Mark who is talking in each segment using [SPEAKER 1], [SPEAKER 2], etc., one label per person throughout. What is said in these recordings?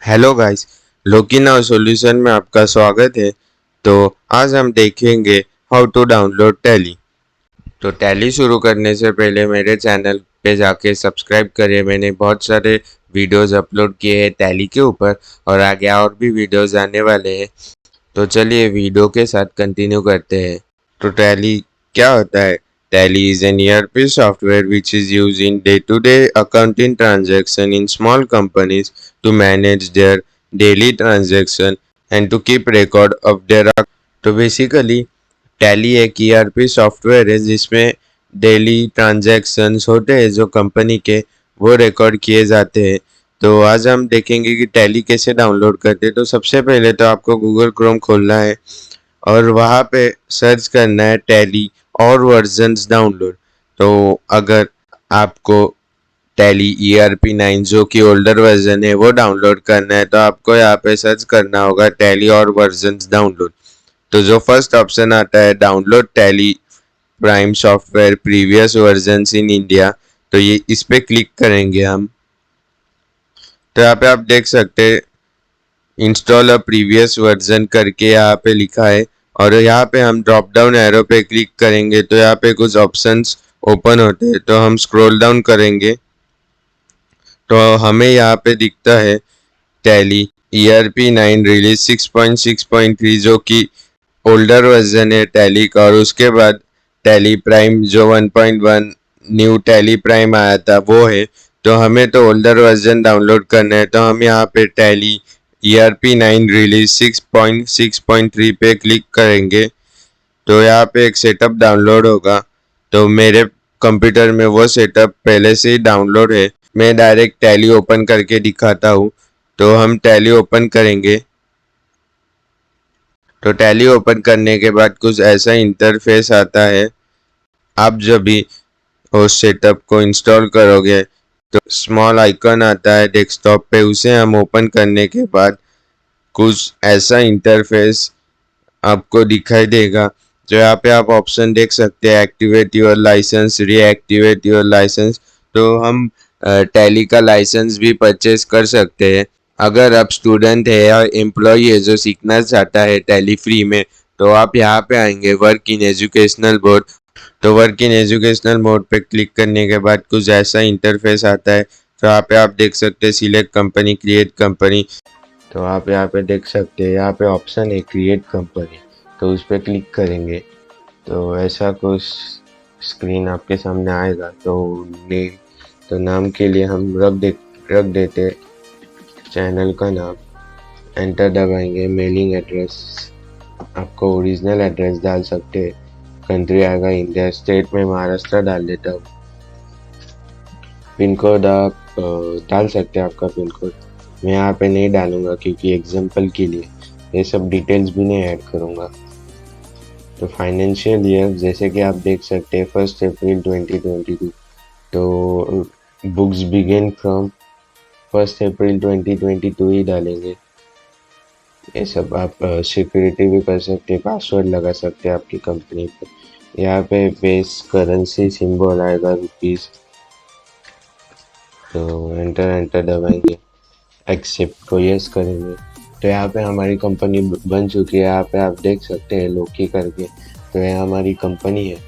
[SPEAKER 1] Hello guys, लोकी now solution में आपका स्वागत है। तो आज हम देखेंगे हाउ टू डाउनलोड टैली। तो टैली शुरू करने से पहले मेरे चैनल पे जाके सब्सक्राइब करिए। मैंने बहुत सारे वीडियोस अपलोड किए हैं टैली के ऊपर और आगे और भी वीडियोस आने वाले हैं। तो चलिए वीडियो के साथ कंटिन्यू करते हैं। तो टैली क्या होता है? Tally is an ERP software which is used in day-to-day accounting transaction in small companies to manage their daily transaction and to keep record of their तो बेसिकली टैली एक ईआरपी सॉफ्टवेयर है जिसमें daily transactions होते हैं जो company के, वो record किए जाते हैं। तो आज हम देखेंगे कि टैली कैसे डाउनलोड करते हैं। तो सबसे पहले तो आपको गूगल क्रोम खोलना है और वहाँ पे सर्च करना है टैली और वर्जन्स डाउनलोड। तो अगर आपको टैली ERP 9 जो कि ओल्डर वर्जन है वो डाउनलोड करना है तो आपको यहाँ पे सर्च करना होगा टैली और वर्जन्स डाउनलोड। तो जो फर्स्ट ऑप्शन आता है download tally prime software previous versions in India, तो ये इस पे क्लिक करेंगे हम। तो यहाँ पे आप देख सकते हैं इंस्टॉल अ प्रीवियस वर्जन करके यहाँ पे लिखा है और यहाँ पे हम ड्रॉप डाउन एरो पे क्लिक करेंगे तो यहाँ पे कुछ ऑप्शंस ओपन होते हैं। तो हम स्क्रॉल डाउन करेंगे तो हमें यहाँ पे दिखता है टैली ERP 9 रिलीज 6.6.3 जो कि ओल्डर वर्जन है टैली का, और उसके बाद टैली प्राइम जो 1.1 न्यू टैली प्राइम आया था वो है। तो हमें तो ओल्डर वर्जन डाउनलोड करना है तो हम यहाँ पे टैली ERP 9 रिलीज 6.6.3 पे क्लिक करेंगे तो यहाँ पे एक सेटअप डाउनलोड होगा। तो मेरे कंप्यूटर में वो सेटअप पहले से ही डाउनलोड है। मैं डायरेक्ट टैली ओपन करके दिखाता हूँ। तो हम टैली ओपन करेंगे तो टैली ओपन करने के बाद कुछ ऐसा इंटरफेस आता है। आप जब भी उस सेटअप को इंस्टॉल करोगे तो स्मॉल आइकन आता है डेस्कटॉप पे, उसे हम ओपन करने के बाद कुछ ऐसा इंटरफेस आपको दिखाई देगा। तो यहाँ पे आप ऑप्शन देख सकते हैं activate your licence, reactivate your licence. तो हम टैली का लाइसेंस भी परचेज कर सकते हैं। अगर आप स्टूडेंट है या एम्प्लॉय है जो सीखना चाहता है टैली फ्री में, तो आप यहाँ पे आएंगे वर्क इन एजुकेशनल बोर्ड। तो वर्क इन एजुकेशनल मोड पे क्लिक करने के बाद कुछ ऐसा इंटरफेस आता है। तो यहाँ पे आप देख सकते हैं सिलेक्ट कंपनी, क्रिएट कंपनी। तो आप यहाँ पे देख सकते हैं यहाँ पे ऑप्शन है क्रिएट कंपनी, तो उस पर क्लिक करेंगे तो ऐसा कुछ स्क्रीन आपके सामने आएगा। तो नाम के लिए हम रख देते चैनल का नाम, एंटर दबाएंगे। मेलिंग एड्रेस आपको ओरिजिनल एड्रेस डाल सकते हैं। कंट्री आएगा इंडिया, स्टेट में महाराष्ट्र डाल देता हूँ। पिन कोड आप डाल सकते हैं आपका पिन कोड, मैं यहाँ पे नहीं डालूंगा क्योंकि एग्जाम्पल के लिए ये सब डिटेल्स भी नहीं ऐड करूँगा। तो फाइनेंशियल ईयर जैसे कि आप देख सकते हैं 1 अप्रैल 2022। तो बुक्स बिगिन फ्रॉम 1 अप्रैल 2022 ही डालेंगे। ये सब आप सिक्योरिटी भी कर सकते हैं, पासवर्ड लगा सकते हैं आपकी कंपनी पर। यहाँ पे बेस करेंसी सिंबल आएगा रुपीस। तो एंटर दबाएंगे, एक्सेप्ट को यस करेंगे। तो यहाँ पे हमारी कंपनी बन चुकी है। यहाँ पे आप देख सकते हैं लोकी करके, तो ये हमारी कंपनी है।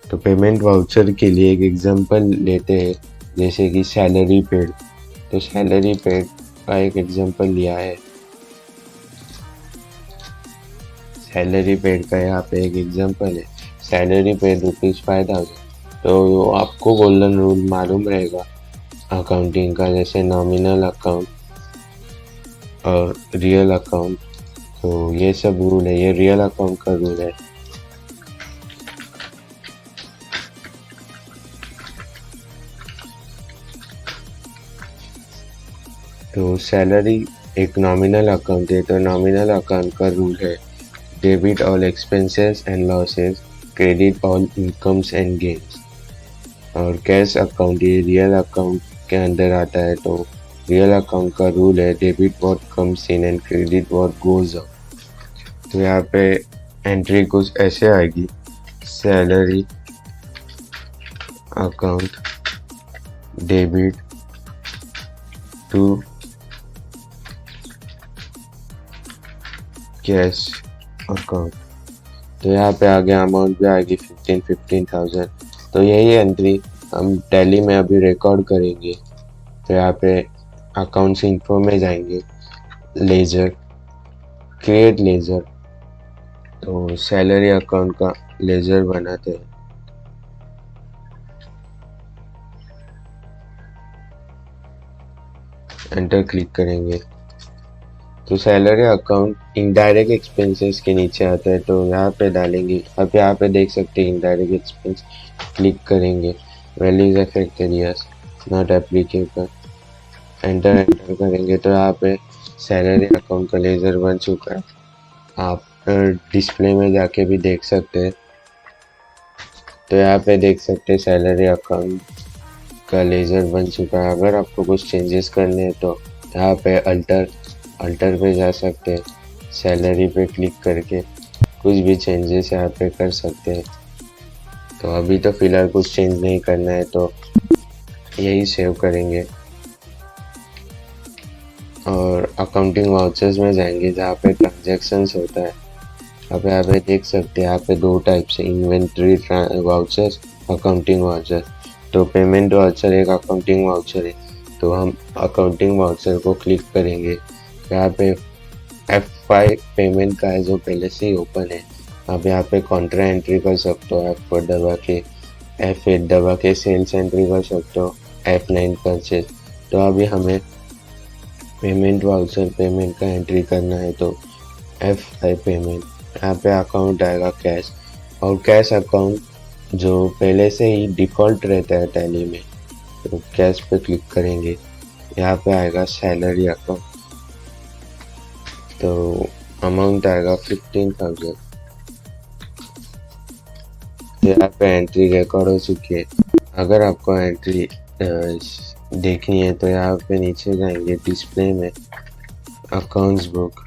[SPEAKER 1] तो पेमेंट वाउचर के लिए एक एग्जांपल लेते हैं जैसे कि सैलरी पेड। तो सैलरी पेड का एक एग्जांपल लिया है। सैलरी पेड का यहाँ पे एक एग्जांपल है, सैलरी पेड ₹5,000। तो आपको गोल्डन रूल मालूम रहेगा अकाउंटिंग का, जैसे नॉमिनल अकाउंट और रियल अकाउंट। तो ये सब रूल है, ये रियल अकाउंट का रूल है। तो सैलरी एक नॉमिनल अकाउंट है, तो नॉमिनल अकाउंट का रूल है debit all expenses and losses, credit all incomes and gains. और कैश अकाउंट ये रियल अकाउंट के अंदर आता है। तो रियल अकाउंट का रूल है debit what comes in and credit what goes out. तो यहाँ पे एंट्री कुछ ऐसे आएगी, salary account debit to cash account. तो यहाँ पे आगे अमाउंट भी आएगी 15,000। तो यही एंट्री हम टैली में अभी रिकॉर्ड करेंगे। तो यहाँ पे अकाउंट्स इन्फो में जाएंगे, लेजर, क्रिएट लेजर। तो सैलरी अकाउंट का लेजर बनाते हैं। एंटर क्लिक करेंगे तो सैलरी अकाउंट इनडायरेक्ट एक्सपेंसेस के नीचे आता है। तो यहाँ पे डालेंगे, अब यहाँ पे देख सकते हैं इनडायरेक्ट एक्सपेंस। क्लिक करेंगे, values effect areas not applicable. Enter करेंगे तो यहाँ पे सैलरी अकाउंट का लेजर बन चुका है। आप डिस्प्ले में जाके भी देख सकते हैं। तो यहाँ पे देख सकते हैं सैलरी अकाउंट का लेजर बन चुका है। अगर आपको कुछ चेंजेस करने हैं तो यहाँ पे अल्टर पे जा सकते हैं। सैलरी पे क्लिक करके कुछ भी चेंजेस यहाँ पे कर सकते हैं। तो अभी तो फिलहाल कुछ चेंज नहीं करना है, तो यही सेव करेंगे और अकाउंटिंग वाउचर्स में जाएंगे जहाँ पे ट्रांजैक्शंस होता है। अब यहाँ पे देख सकते हैं, यहाँ पे दो टाइप से इन्वेंट्री वाउचर्स, अकाउंटिंग वाउचर। तो पेमेंट वाउचर एक अकाउंटिंग वाउचर है। तो हम अकाउंटिंग वाउचर को क्लिक करेंगे। यहाँ पे F5 पेमेंट का है जो पहले से ही ओपन है। आप यहाँ पे कॉन्ट्रा एंट्री कर सकते हो F4 दबा के, F8 दबा के सेल्स एंट्री कर सकते हो, F9 परचेज। तो अभी हमें पेमेंट वाउचर पेमेंट का एंट्री करना है, तो F5 पेमेंट। यहाँ पे अकाउंट आएगा कैश, और कैश अकाउंट जो पहले से ही डिफ़ॉल्ट रहता है टैली में। तो कैश पे क्लिक करेंगे, यहाँ पे आएगा सैलरी अकाउंट। तो अमाउंट आएगा 15,000। यहाँ पे एंट्री रिकॉर्ड हो चुकी है। अगर आपको एंट्री देखनी है तो यहाँ पे नीचे जाएंगे, डिस्प्ले में अकाउंट्स बुक,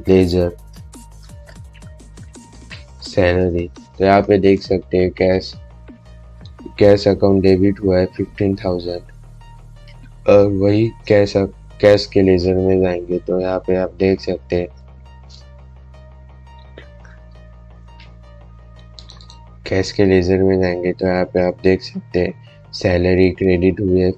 [SPEAKER 1] लेजर, सैलरी। तो यहाँ पे देख सकते हैं कैश अकाउंट डेबिट हुआ है 15,000। और वही कैश के लेजर में जाएंगे तो यहाँ पे आप देख सकते हैं कैश के लेजर में जाएंगे तो यहाँ पे आप देख सकते हैं सैलरी क्रेडिट हुई है।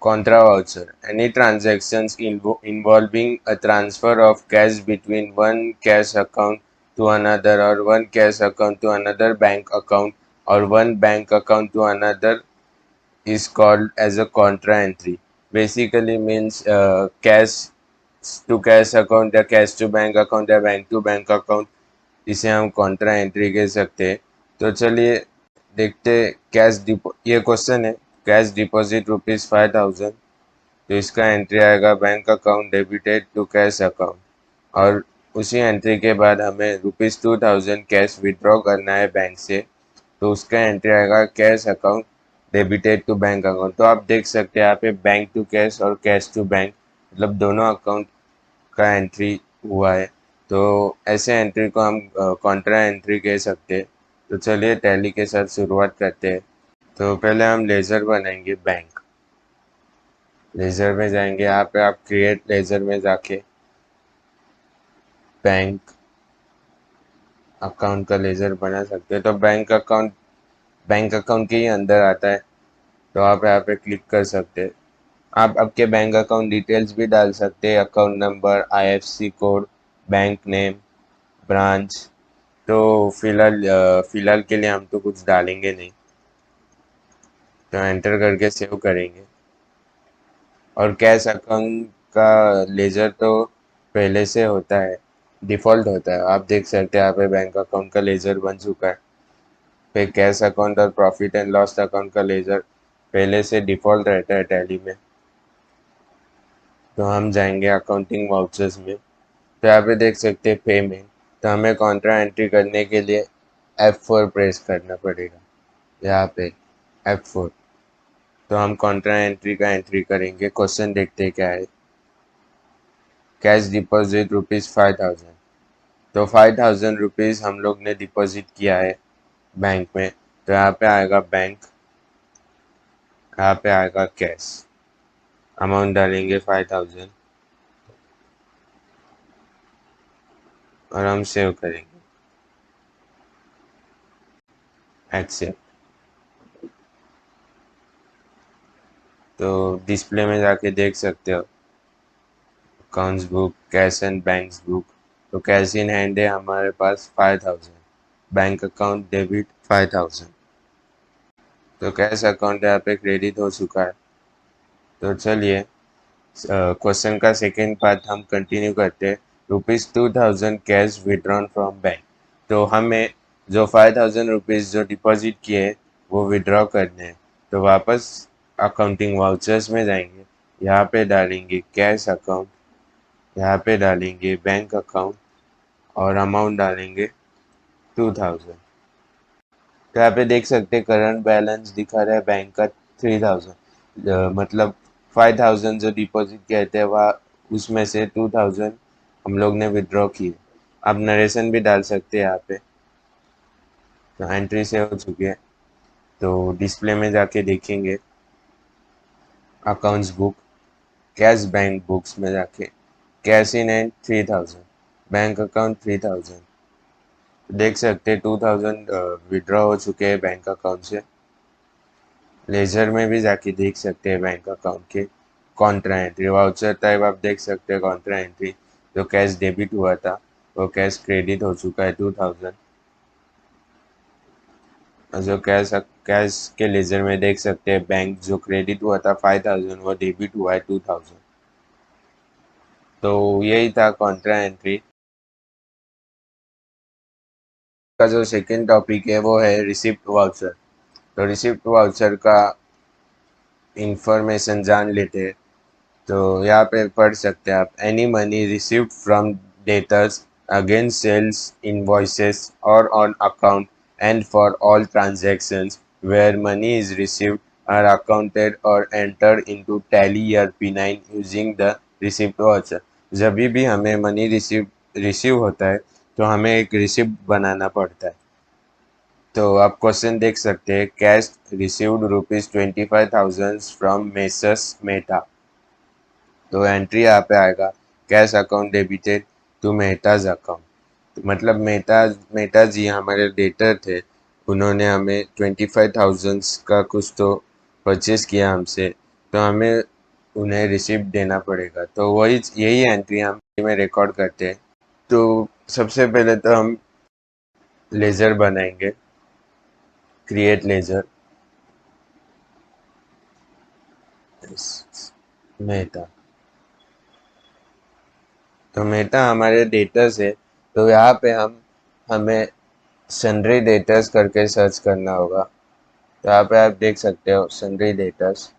[SPEAKER 1] Contra voucher. Any transactions involving a transfer of cash between one cash account to another, or one cash account to another bank account, or one bank account to another is called as a contra entry. Basically means cash to cash account या cash to bank account या bank to bank account, इसे हम Contra entry कह सकते हैं। तो चलिए देखते, ये क्वेश्चन है, कैश डिपॉजिट ₹5,000। तो इसका एंट्री आएगा bank account debited to cash account, और उसी एंट्री के बाद हमें ₹2,000 कैश विड्रॉ करना है बैंक से। तो उसका एंट्री आएगा cash account debited to bank account. तो आप देख सकते हैं यहाँ पे बैंक टू कैश और कैश टू बैंक, मतलब दोनों अकाउंट का एंट्री हुआ है। तो ऐसे एंट्री को हम कॉन्ट्रा एंट्री कह सकते हैं। तो चलिए टैली के साथ शुरुआत करते हैं। तो पहले हम लेजर बनाएंगे, बैंक। लेजर में जाएंगे, यहाँ पे आप क्रिएट लेजर में जाके बैंक अकाउंट का लेजर बना सकते हैं। तो बैंक अकाउंट के ही अंदर आता है। तो आप यहाँ पे क्लिक कर सकते हैं। आप आपके बैंक अकाउंट डिटेल्स भी डाल सकते हैं, account number, IFSC code, bank name, branch. तो फिलहाल के लिए हम तो कुछ डालेंगे नहीं। तो एंटर करके सेव करेंगे। और कैश अकाउंट का लेजर तो पहले से होता है, डिफ़ॉल्ट होता है। आप देख सकते हैं यहाँ पे बैंक अकाउंट का लेजर बन चुका है। फिर कैश अकाउंट और प्रॉफिट एंड लॉस अकाउंट का लेजर पहले से डिफ़ॉल्ट रहता है टैली में। तो हम जाएंगे अकाउंटिंग वाउचर्स में। तो यहाँ पे देख सकते हैं पेमेंट। तो हमें कॉन्ट्रा एंट्री करने के लिए F4 प्रेस करना पड़ेगा, यहाँ पे F4। तो हम कॉन्ट्रा एंट्री का एंट्री करेंगे। क्वेश्चन देखते हैं क्या है। Cash deposit ₹5,000। तो ₹5,000 हम लोग ने डिपॉजिट किया है बैंक में। तो यहाँ पे आएगा बैंक, यहाँ पे आएगा कैश, अमाउंट डालेंगे 5000 और हम सेव करेंगे, एक्सेप्ट। तो डिस्प्ले में जाके देख सकते हो accounts book, cash and banks book. तो कैश इन हैंड है हमारे पास 5000, बैंक अकाउंट डेबिट 5000। तो कैश अकाउंट यहाँ पे क्रेडिट हो चुका है। तो चलिए क्वेश्चन का सेकेंड पार्ट हम कंटिन्यू करते हैं। ₹2000 कैश विड्रॉन फ्रॉम बैंक। तो हमें जो 5000 रुपीज़ जो डिपॉजिट किए वो विड्रॉ करने हैं। तो वापस अकाउंटिंग वाउचर्स में जाएंगे, यहाँ पे डालेंगे कैश अकाउंट, यहाँ पे डालेंगे बैंक अकाउंट और अमाउंट डालेंगे 2000। तो यहाँ पे देख सकते हैं करंट बैलेंस दिखा रहा है बैंक का 3000, मतलब 5000 जो डिपॉजिट किए थे वह उसमें से 2000 हम लोग ने विड्रॉ किए। आप नरेशन भी डाल सकते हैं यहाँ पे। तो एंट्री से हो चुकी है। तो डिस्प्ले में जाके देखेंगे accounts book, cash bank books में जाके cash in and 3000, bank account 3000। देख सकते हैं 2000 विड्रॉ हो चुके हैं बैंक अकाउंट से। लेजर में भी जाके देख सकते हैं बैंक अकाउंट के कॉन्ट्रा एंट्री, वाउचर टाइप आप देख सकते हैं कॉन्ट्रा एंट्री। जो कैश डेबिट हुआ था वो कैश क्रेडिट हो चुका है 2000। और जो कैश के लेजर में देख सकते हैं बैंक जो क्रेडिट हुआ था 5000 वो डेबिट हुआ है 2000। तो यही था कॉन्ट्रा एंट्री का। जो सेकेंड टॉपिक है वो है रिसिप्ट वाउचर। तो रिसिप्ट वाउचर का इंफॉर्मेशन जान लेते हैं। तो यहाँ पे पढ़ सकते हैं आप, any money received from debtors against sales invoices और on account and for all transactions where money is received are accounted और entered into Tally ERP9 using the receipt voucher. जब भी हमें मनी रिसीव होता है तो हमें एक रिसिप्ट बनाना पड़ता है। तो आप क्वेश्चन देख सकते हैं, cash received ₹25,000 from Messrs Mehta. तो एंट्री यहाँ पे आएगा कैश अकाउंट डेबिटेड टू मेहताज अकाउंट। तो मतलब मेहता जी हमारे डेटर थे, उन्होंने हमें 25,000 का कुछ तो परचेज किया हमसे, तो हमें उन्हें रिसिप्ट देना पड़ेगा। तो वही यही एंट्री हम में रिकॉर्ड करते हैं। तो सबसे पहले तो हम लेजर बनाएंगे, क्रिएट लेजर, मेहता। तो मेहता हमारे डेटर्स है। तो यहाँ पे हमें सन्ड्री डेटर्स करके सर्च करना होगा। तो यहाँ पे आप देख सकते हो सन्ड्री डेटर्स।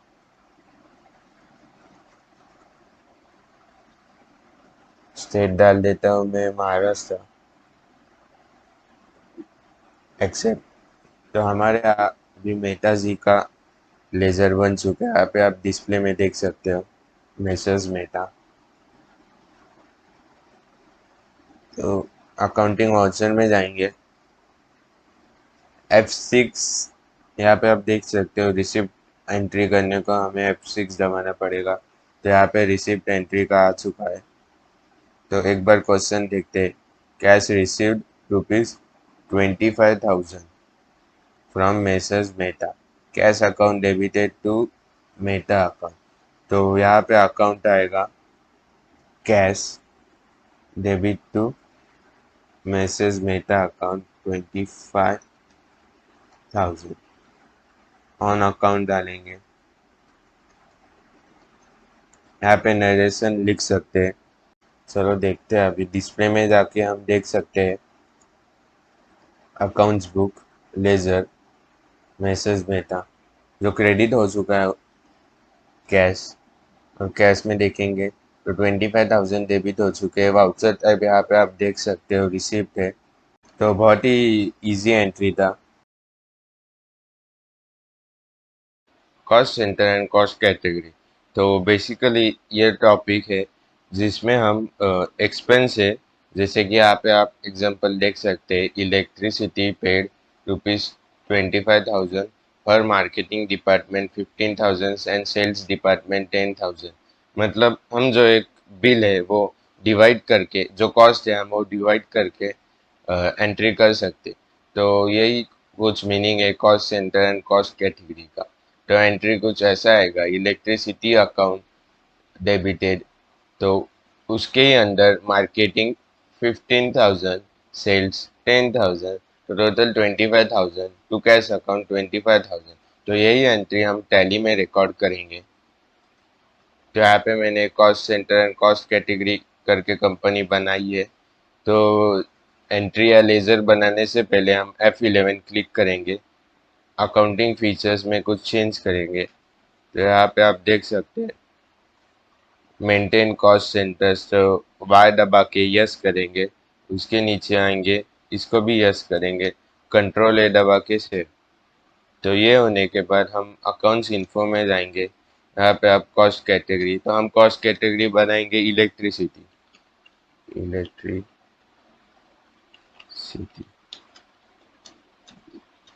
[SPEAKER 1] स्टेट डाल देता हूँ मैं महाराष्ट्र, एक्सेप्ट। तो हमारे यहाँ अभी मेहता जी का लेजर बन चुका है। यहाँ पे आप डिस्प्ले में देख सकते हो मेसर्स मेहता। तो अकाउंटिंग वाउचर में जाएंगे, F6, यहाँ पे आप देख सकते हो रिसिप्ट एंट्री करने को हमें F6 दबाना पड़ेगा। तो यहाँ पे रिसिप्ट एंट्री का आ चुका है। तो एक बार क्वेश्चन देखते हैं, cash received ₹25,000 from Messrs Mehta, cash account debited to Mehta account. तो यहाँ पे अकाउंट आएगा cash debit to Messrs Mehta account 25,000, on account डालेंगे। यहाँ पे नरेशन लिख सकते हैं। चलो देखते हैं, अभी डिस्प्ले में जाके हम देख सकते हैं accounts book, ledger, Messrs Mehta, जो क्रेडिट हो चुका है कैश। और कैश में देखेंगे तो 25,000 डेबिट हो चुके हैं। वाउचर टाइप यहाँ पे आप देख सकते हो रिसिप्ट है। तो बहुत ही इजी एंट्री था। Cost centre and cost category. तो बेसिकली ये टॉपिक है जिसमें हम एक्सपेंस है, जैसे कि यहाँ पे आप एग्जांपल देख सकते हैं, इलेक्ट्रिसिटी पेड रुपीज़ 25,000, पर marketing department 15,000 and sales department 10,000। मतलब हम जो एक बिल है वो डिवाइड करके, जो कॉस्ट है हम वो डिवाइड करके एंट्री कर सकते। तो यही कुछ मीनिंग है cost centre and cost category का। तो एंट्री कुछ ऐसा आएगा, इलेक्ट्रिसिटी अकाउंट डेबिटेड, तो उसके ही अंदर मार्केटिंग 15,000, सेल्स 10,000, तो टोटल 25,000, टू कैश अकाउंट 25,000। तो यही एंट्री हम टैली में रिकॉर्ड करेंगे। तो यहाँ पे मैंने cost centre and cost category करके कंपनी बनाई है। तो एंट्री या लेज़र बनाने से पहले हम F11 क्लिक करेंगे, अकाउंटिंग फीचर्स में कुछ चेंज करेंगे। तो यहाँ पे आप देख सकते हैं मेंटेन कॉस्ट सेंटर्स, तो वाई दबा के यस करेंगे, उसके नीचे आएंगे, इसको भी यस करेंगे, कंट्रोल ए दबा के सेव। तो ये होने के बाद हम अकाउंट्स इन्फो में जाएंगे। यहाँ पे आप कॉस्ट कैटेगरी, तो हम कॉस्ट कैटेगरी बनाएंगे इलेक्ट्रिसिटी, इलेक्ट्रिसिटी।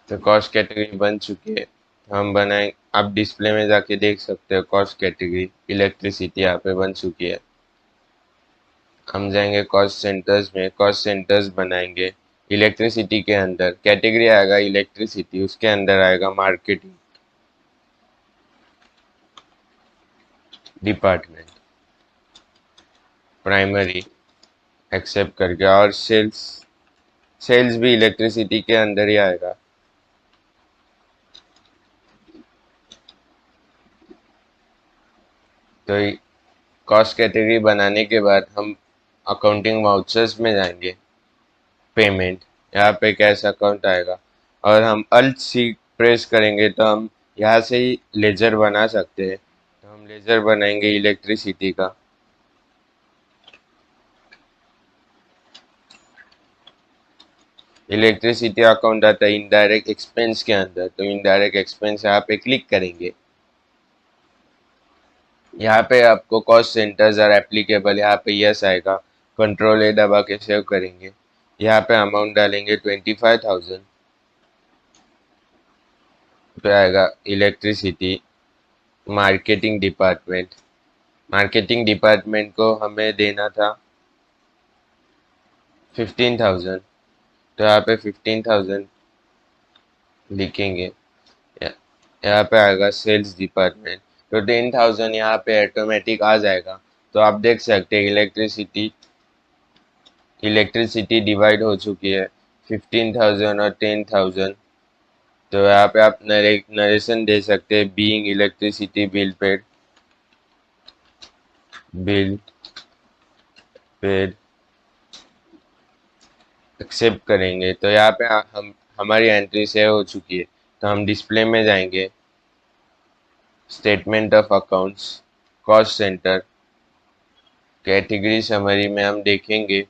[SPEAKER 1] तो कॉस्ट कैटेगरी बन चुकी है। हम बनाए, आप डिस्प्ले में जाके देख सकते हो कॉस्ट कैटेगरी इलेक्ट्रिसिटी यहाँ पे बन चुकी है। हम जाएंगे कॉस्ट सेंटर्स में, कॉस्ट सेंटर्स बनाएंगे। इलेक्ट्रिसिटी के अंदर कैटेगरी आएगा इलेक्ट्रिसिटी, उसके अंदर आएगा मार्केटिंग डिपार्टमेंट, प्राइमरी एक्सेप्ट करके, और सेल्स, सेल्स भी इलेक्ट्रिसिटी के अंदर ही आएगा। तो कॉस्ट कैटेगरी बनाने के बाद हम अकाउंटिंग वाउचर्स में जाएंगे, पेमेंट, यहाँ पे कैश अकाउंट आएगा, और हम अल्ट सी प्रेस करेंगे तो हम यहाँ से ही लेजर बना सकते हैं। तो हम लेजर बनाएंगे इलेक्ट्रिसिटी का। इलेक्ट्रिसिटी अकाउंट आता है इनडायरेक्ट एक्सपेंस के अंदर, तो इनडायरेक्ट एक्सपेंस यहाँ पे क्लिक करेंगे। यहाँ पे आपको कॉस्ट सेंटर्स आर एप्लीकेबल, यहाँ पे यस आएगा, कंट्रोल ए दबा के सेव करेंगे। यहाँ पे अमाउंट डालेंगे 25,000, पे आएगा electricity, marketing department, marketing department को हमें देना था 15,000, तो यहाँ पे 15,000 लिखेंगे। यहाँ पे आएगा सेल्स डिपार्टमेंट, तो 10,000 यहाँ पे ऑटोमेटिक आ जाएगा। तो आप देख सकते हैं इलेक्ट्रिसिटी डिवाइड हो चुकी है 15,000 और 10,000। तो यहाँ पे आप नरेशन दे सकते हैं, being electricity bill paid, bill paid accept करेंगे। तो यहाँ पे हम, हमारी एंट्री सेव हो चुकी है। तो हम डिस्प्ले में जाएंगे, statement of accounts, cost centre, category summary में हम देखेंगे,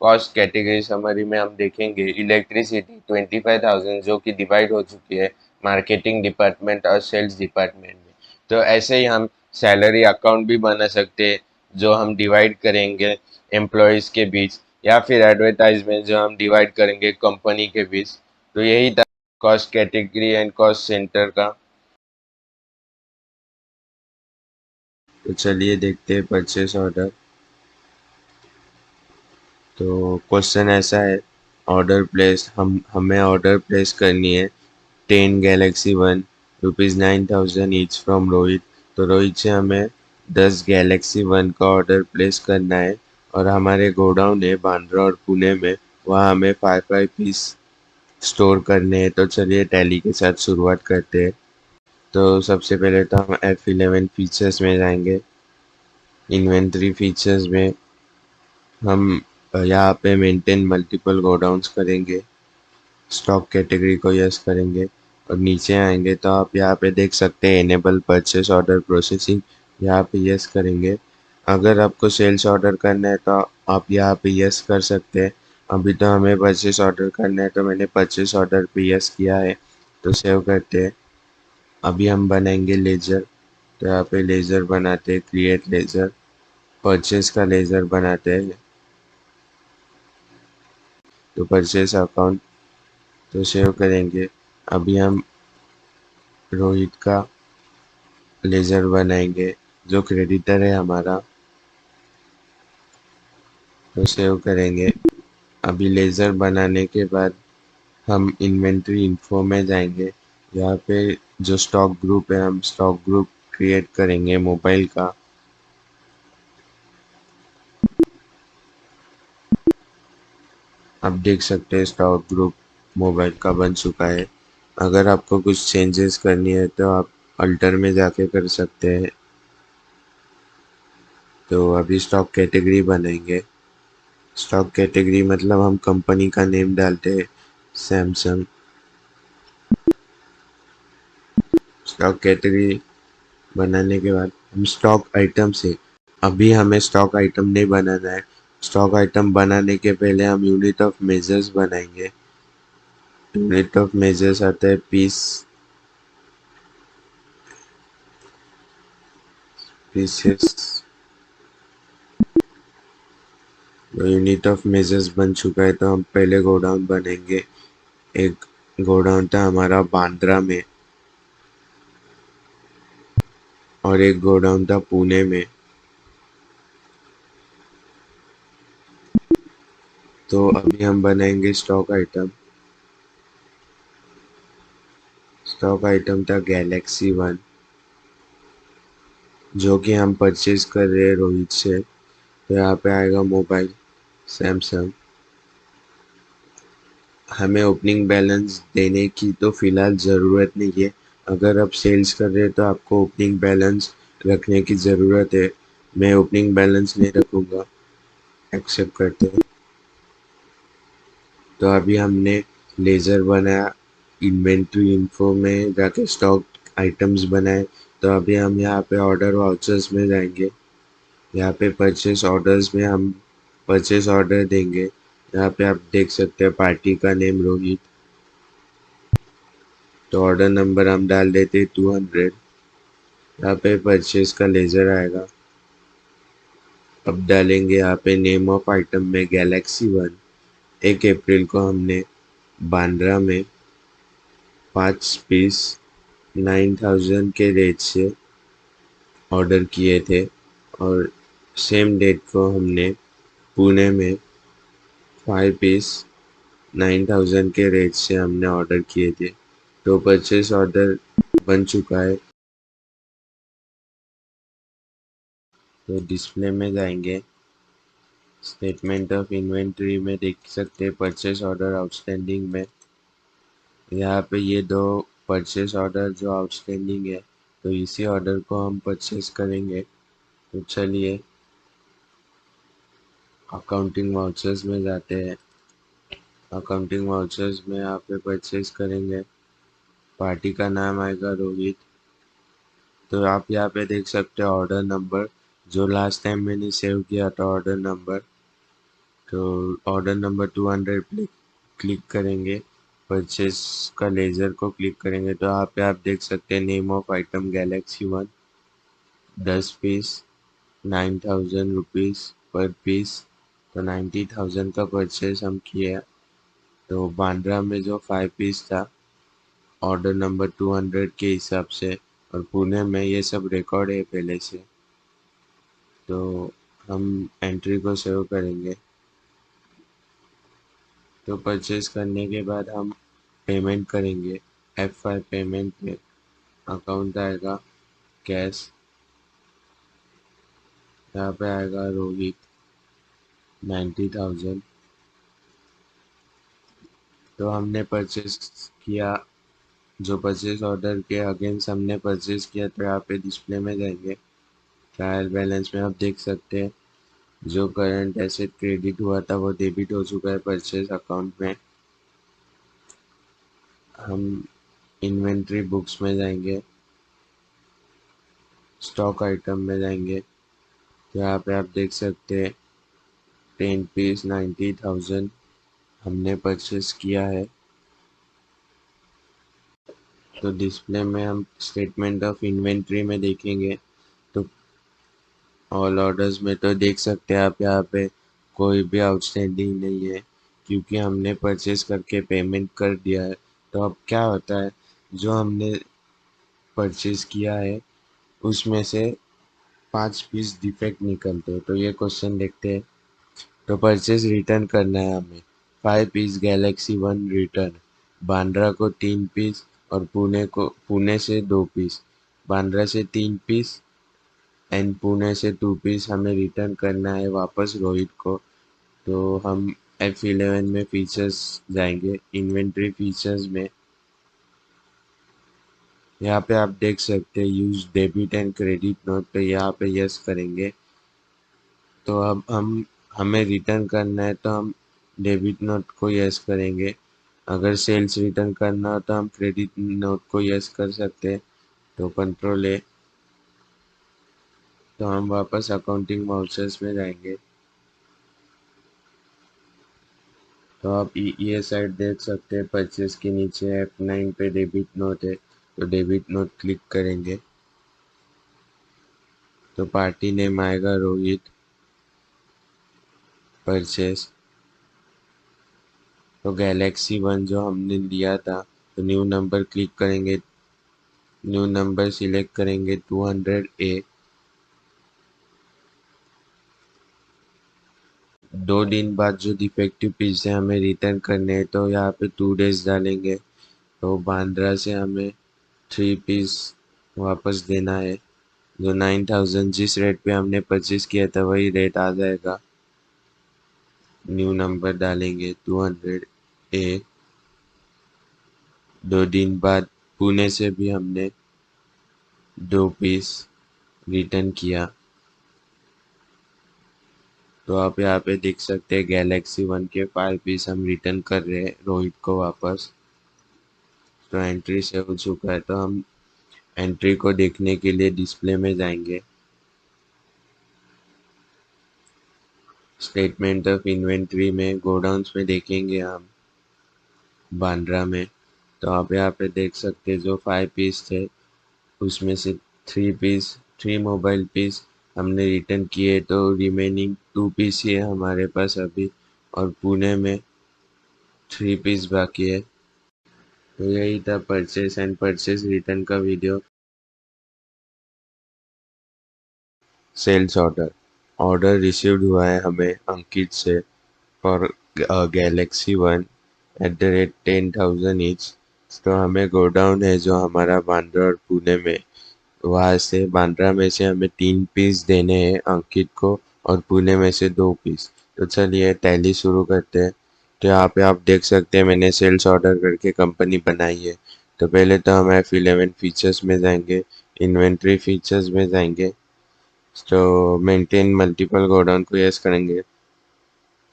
[SPEAKER 1] कॉस्ट कैटेगरी समरी में हम देखेंगे इलेक्ट्रिसिटी 25,000 जो कि डिवाइड हो चुकी है मार्केटिंग डिपार्टमेंट और सेल्स डिपार्टमेंट में। तो ऐसे ही हम सैलरी अकाउंट भी बना सकते हैं, जो हम डिवाइड करेंगे एम्प्लॉयज़ के बीच, या फिर एडवर्टाइजमेंट जो हम डिवाइड करेंगे कंपनी के बीच। तो यही था cost category and cost centre का। तो चलिए देखते हैं परचेस ऑर्डर। तो क्वेश्चन ऐसा है, ऑर्डर प्लेस, हमें ऑर्डर प्लेस करनी है 10 Galaxy one, ₹9,000 each from Rohit. तो रोहित से हमें 10 गैलेक्सी वन का ऑर्डर प्लेस करना है, और हमारे गोडाउन है बांद्रा और पुणे में, वहाँ हमें 5 पीस स्टोर करने हैं। तो चलिए टैली के साथ शुरुआत करते हैं। तो सबसे पहले तो हम F11 फीचर्स में जाएंगे, इन्वेंट्री फीचर्स में हम यहाँ पे मेंटेन मल्टीपल गोडाउंस करेंगे, स्टॉक कैटेगरी को यस करेंगे, और नीचे आएंगे तो आप यहाँ पे देख सकते हैं एनेबल परचेस ऑर्डर प्रोसेसिंग, यहाँ पे यस करेंगे। अगर आपको सेल्स ऑर्डर करना है तो आप यहाँ पे यस कर सकते हैं। अभी तो हमें परचेस ऑर्डर करना है, तो मैंने परचेस ऑर्डर पे यस किया है। तो सेव करते हैं। अभी हम बनाएंगे लेजर, तो यहाँ पे लेजर बनाते हैं, क्रिएट लेजर, परचेस का लेजर बनाते हैं। तो परचेस अकाउंट, तो सेव करेंगे। अभी हम रोहित का लेज़र बनाएंगे, जो क्रेडिटर है हमारा, तो सेव करेंगे। अभी लेज़र बनाने के बाद हम इन्वेंट्री इन्फो में जाएंगे। यहाँ पे जो स्टॉक ग्रुप है, हम स्टॉक ग्रुप क्रिएट करेंगे मोबाइल का। आप देख सकते हैं स्टॉक ग्रुप मोबाइल का बन चुका है। अगर आपको कुछ चेंजेस करनी है तो आप अल्टर में जाके कर सकते हैं। तो अभी स्टॉक कैटेगरी बनाएंगे। स्टॉक कैटेगरी मतलब हम कंपनी का नेम डालते हैं, सैमसंग। स्टॉक कैटेगरी बनाने के बाद हम स्टॉक आइटम से, अभी हमें स्टॉक आइटम नहीं बनाना है। स्टॉक आइटम बनाने के पहले हम यूनिट ऑफ मेजर्स बनाएंगे। यूनिट ऑफ मेजर्स आता है piece, pieces. Unit of measures बन चुका है तो हम पहले गोडाउन बनेंगे। एक गोडाउन था हमारा बांद्रा में और एक गोडाउन था पुणे में। तो अभी हम बनाएंगे स्टॉक आइटम। स्टॉक आइटम था गैलेक्सी वन, जो कि हम परचेज कर रहे हैं रोहित से। तो यहाँ पे आएगा मोबाइल सैमसंग। हमें ओपनिंग बैलेंस देने की तो फिलहाल ज़रूरत नहीं है। अगर आप सेल्स कर रहे हैं तो आपको ओपनिंग बैलेंस रखने की ज़रूरत है। मैं ओपनिंग बैलेंस नहीं रखूँगा। एक्सेप्ट करते हैं। तो अभी हमने लेज़र बनाया, इन्वेंट्री इन्फो में जाके स्टॉक आइटम्स बनाए। तो अभी हम यहाँ पे ऑर्डर वाउचर्स में जाएंगे। यहाँ पे परचेस ऑर्डर्स में हम परचेस ऑर्डर देंगे। यहाँ पे आप देख सकते हैं पार्टी का नेम रोहित। तो ऑर्डर नंबर हम डाल देते 200। यहाँ पे परचेस का लेज़र आएगा। अब डालेंगे यहाँ पे नेम ऑफ आइटम में गैलेक्सी वन। 1 अप्रैल को हमने बांद्रा में 5 पीस 9000 के रेट से ऑर्डर किए थे और सेम डेट को हमने पुणे में 5 पीस 9000 के रेट से हमने ऑर्डर किए थे। तो परचेस ऑर्डर बन चुका है। तो डिस्प्ले में जाएंगे, स्टेटमेंट ऑफ इन्वेंट्री में देख सकते हैं परचेस ऑर्डर आउटस्टैंडिंग में। यहाँ पे ये दो परचेस ऑर्डर जो आउटस्टैंडिंग है, तो इसी ऑर्डर को हम परचेस करेंगे। तो चलिए अकाउंटिंग वाउचर्स में जाते हैं। अकाउंटिंग वाउचर्स में यहाँ पे परचेस करेंगे। पार्टी का नाम आएगा रोहित। तो आप यहाँ पे देख सकते हो ऑर्डर नंबर, जो लास्ट टाइम मैंने सेव किया था ऑर्डर नंबर। तो ऑर्डर नंबर 200 पे क्लिक करेंगे, परचेस का लेज़र को क्लिक करेंगे। तो यहाँ पे आप देख सकते हैं name of item galaxy one, 10 piece 9000 rupees per piece. तो 90,000 का परचेस हम किए। तो बांद्रा में जो 5 पीस था ऑर्डर नंबर 200 के हिसाब से, और पुणे में ये सब रिकॉर्ड है पहले से। तो हम एंट्री को सेव करेंगे। तो परचेस करने के बाद हम पेमेंट करेंगे। F5 पेमेंट पे अकाउंट आएगा कैश। यहाँ पे आएगा रोहित 90,000। तो हमने परचेस किया, जो परचेस ऑर्डर के अगेंस्ट हमने परचेस किया। तो यहाँ पे डिस्प्ले में जाएंगे, ट्रायल बैलेंस में आप देख सकते हैं जो करंट एसेट क्रेडिट हुआ था वो डेबिट हो चुका है परचेस अकाउंट में। हम इन्वेंट्री बुक्स में जाएंगे, स्टॉक आइटम में जाएंगे। तो यहाँ पे आप देख सकते हैं 10 पीस 90,000 हमने परचेस किया है। तो डिस्प्ले में हम स्टेटमेंट ऑफ इन्वेंट्री में देखेंगे तो ऑल ऑर्डर्स में तो देख सकते हैं आप यहाँ पे कोई भी आउटस्टैंडिंग नहीं है, क्योंकि हमने परचेस करके पेमेंट कर दिया है। तो अब क्या होता है, जो हमने परचेज किया है उसमें से 5 पीस डिफेक्ट निकलते हैं। तो ये क्वेश्चन देखते हैं। तो परचेज रिटर्न करना है हमें। 5 piece galaxy one return. Bandra को 3 पीस और पुणे से 2 पीस। बांद्रा से 3 पीस एंड पुणे से 2 पीस हमें रिटर्न करना है वापस रोहित को। तो हम F11 में फीचर्स जाएंगे, इन्वेंट्री फीचर्स में। यहाँ पे आप देख सकते हैं use debit and credit note, पे यहाँ पे यस करेंगे। तो अब हमें रिटर्न करना है तो हम डेबिट नोट को यस करेंगे। अगर सेल्स रिटर्न करना हो तो हम क्रेडिट नोट को यस कर सकते हैं। तो कंट्रोल ए। तो हम वापस अकाउंटिंग माउचर्स में जाएंगे। तो आप ये साइड देख सकते हैं, परचेज के नीचे F9 पे डेबिट नोट है। तो डेबिट नोट क्लिक करेंगे तो पार्टी नेम आएगा रोहित, परचेज। तो गैलेक्सी वन जो हमने लिया था, तो न्यू नंबर क्लिक करेंगे, न्यू नंबर सिलेक्ट करेंगे 200A। 2 दिन बाद जो डिफेक्टिव पीस है हमें रिटर्न करने हैं, तो यहाँ पे 2 डेज डालेंगे। तो बांद्रा से हमें 3 पीस वापस देना है। जो 9000 जिस रेट पे हमने परचेज किया था वही रेट आ जाएगा। न्यू नंबर डालेंगे 200A। 2 दिन बाद पुणे से भी हमने 2 पीस रिटर्न किया। तो आप यहाँ पे देख सकते हैं गैलेक्सी वन के 5 पीस हम रिटर्न कर रहे हैं रोहित को वापस। तो एंट्री से हो चुका है, तो हम एंट्री को देखने के लिए डिस्प्ले में जाएंगे। स्टेटमेंट ऑफ इन्वेंट्री में गोडाउन्स में देखेंगे हम बांद्रा में। तो आप यहाँ पे देख सकते हैं जो 5 पीस थे उसमें से 3 पीस, 3 मोबाइल पीस हमने रिटर्न किए। तो रिमेनिंग 2 पीस ही है हमारे पास अभी, और पुणे में 3 पीस बाकी है। तो यही था परचेस एंड परचेस रिटर्न का video. Sales order. Order received हुआ है हमें अंकित से फॉर गैलेक्सी वन @ 10,000 ईच। तो हमें गोडाउन है जो हमारा बांद्रा और पुणे में, वहाँ से बांद्रा में से हमें 3 पीस देने हैं अंकित को, और पुणे में से 2 पीस। तो चलिए टैली शुरू करते हैं। तो यहाँ पे आप देख सकते हैं मैंने सेल्स ऑर्डर करके कंपनी बनाई है। तो पहले तो हम F11 फीचर्स में जाएंगे, इन्वेंट्री फीचर्स में जाएंगे। तो मेंटेन मल्टीपल गोडाउन को यस करेंगे,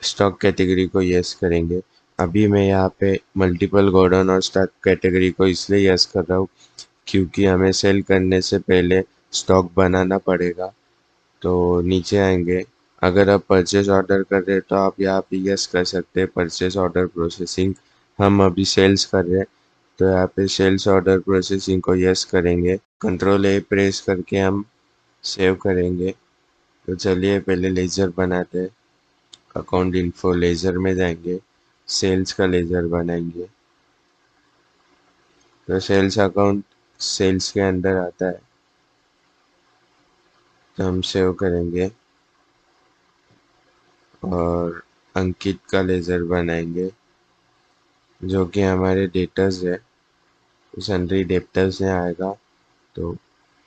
[SPEAKER 1] स्टॉक कैटेगरी को यस करेंगे। अभी मैं यहाँ पे मल्टीपल गोडाउन और स्टॉक कैटेगरी को इसलिए यस कर रहा हूँ क्योंकि हमें सेल करने से पहले स्टॉक बनाना पड़ेगा। तो नीचे आएंगे, अगर आप परचेज ऑर्डर कर रहे हैं तो आप यहाँ पे यस कर सकते हैं परचेज ऑर्डर प्रोसेसिंग। हम अभी सेल्स कर रहे हैं तो यहाँ पे सेल्स ऑर्डर प्रोसेसिंग को यस करेंगे। कंट्रोल ए प्रेस करके हम सेव करेंगे। तो चलिए पहले लेजर बनाते हैं। अकाउंट इन्फो लेजर में जाएंगे, सेल्स का लेजर बनाएंगे। तो सेल्स अकाउंट सेल्स के अंदर आता है, तो हम सेव करेंगे और अंकित का लेजर बनाएंगे जो कि हमारे डेटर्स है। सन्ड्री डेप्टर्स में आएगा। तो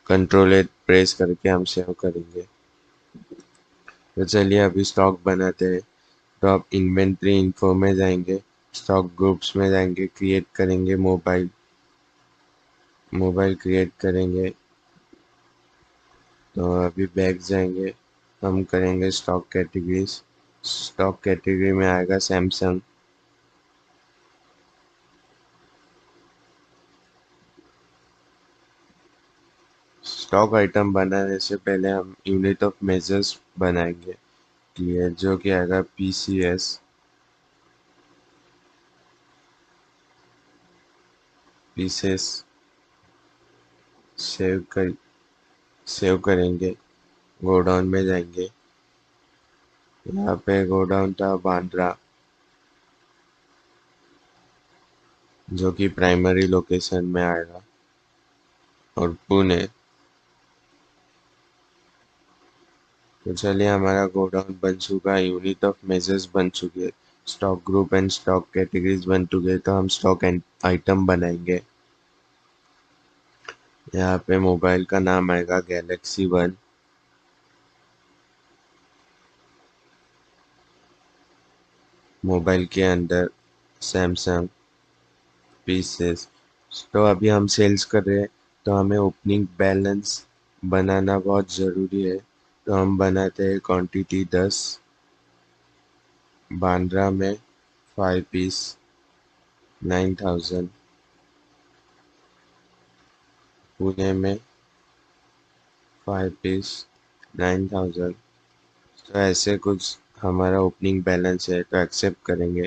[SPEAKER 1] कंट्रोल ए प्रेस करके हम सेव करेंगे। तो चलिए अभी स्टॉक बनाते हैं। तो आप इन्वेंट्री इन्फो में जाएंगे, स्टॉक ग्रुप्स में जाएंगे, क्रिएट करेंगे मोबाइल, मोबाइल क्रिएट करेंगे। तो अभी बैक जाएंगे, हम करेंगे स्टॉक कैटेगरीज। स्टॉक कैटेगरी में आएगा सैमसंग। स्टॉक आइटम बनाने से पहले हम यूनिट ऑफ मेजर्स बनाएंगे, क्लियर, जो कि आएगा PCS। पीसेस सेव करेंगे, गोडाउन में जाएंगे। यहाँ पे गोडाउन था बांद्रा। जो कि प्राइमरी लोकेशन में आएगा, और पुणे। तो चलिए, हमारा गोडाउन बन चुका है, यूनिट ऑफ मेजर्स बन चुके हैं, stock group and stock categories बन चुके हैं। तो हम स्टॉक आइटम बनाएंगे। यहाँ पे मोबाइल का नाम आएगा गैलेक्सी वन। मोबाइल के अंदर सैमसंग पीसेस। तो अभी हम सेल्स कर रहे हैं, तो हमें ओपनिंग बैलेंस बनाना बहुत ज़रूरी है। तो हम बनाते हैं क्वांटिटी 10, बांद्रा में 5 पीस 9,000, पुणे में 5 पीस 9,000। तो ऐसे कुछ हमारा ओपनिंग बैलेंस है, तो एक्सेप्ट करेंगे।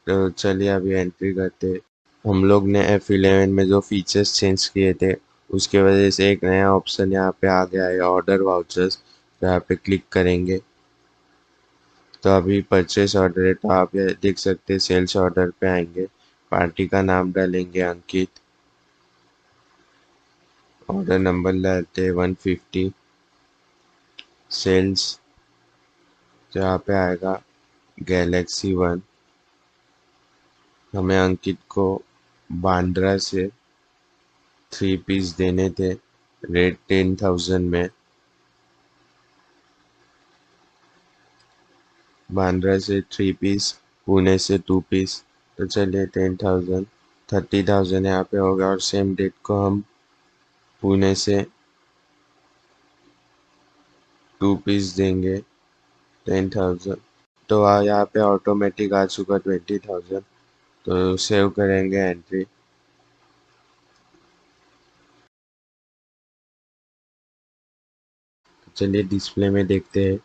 [SPEAKER 1] तो चलिए अभी एंट्री करते। हम लोग ने F11 में जो फीचर्स चेंज किए थे, उसके वजह से एक नया ऑप्शन यहाँ पे आ गया है, ऑर्डर वाउचर्स। तो यहाँ पे क्लिक करेंगे, तो अभी परचेस ऑर्डर है, तो आप ये देख सकते हैं सेल्स ऑर्डर पे आएंगे। पार्टी का नाम डालेंगे अंकित, ऑर्डर नंबर डालते हैं 150, सेल्स। तो यहाँ पे आएगा गैलेक्सी वन। हमें अंकित को बांद्रा से 3 पीस देने थे, रेट 10,000 में। बांद्रा से 3 पीस, पुणे से 2 पीस। तो चलिए 10,000, 30,000 यहाँ पे होगा, और सेम डेट को हम पुणे से 2 पीस देंगे 10,000। तो यहाँ पे ऑटोमेटिक आ चुका 20,000। तो सेव करेंगे एंट्री। चलिए डिस्प्ले में देखते हैं।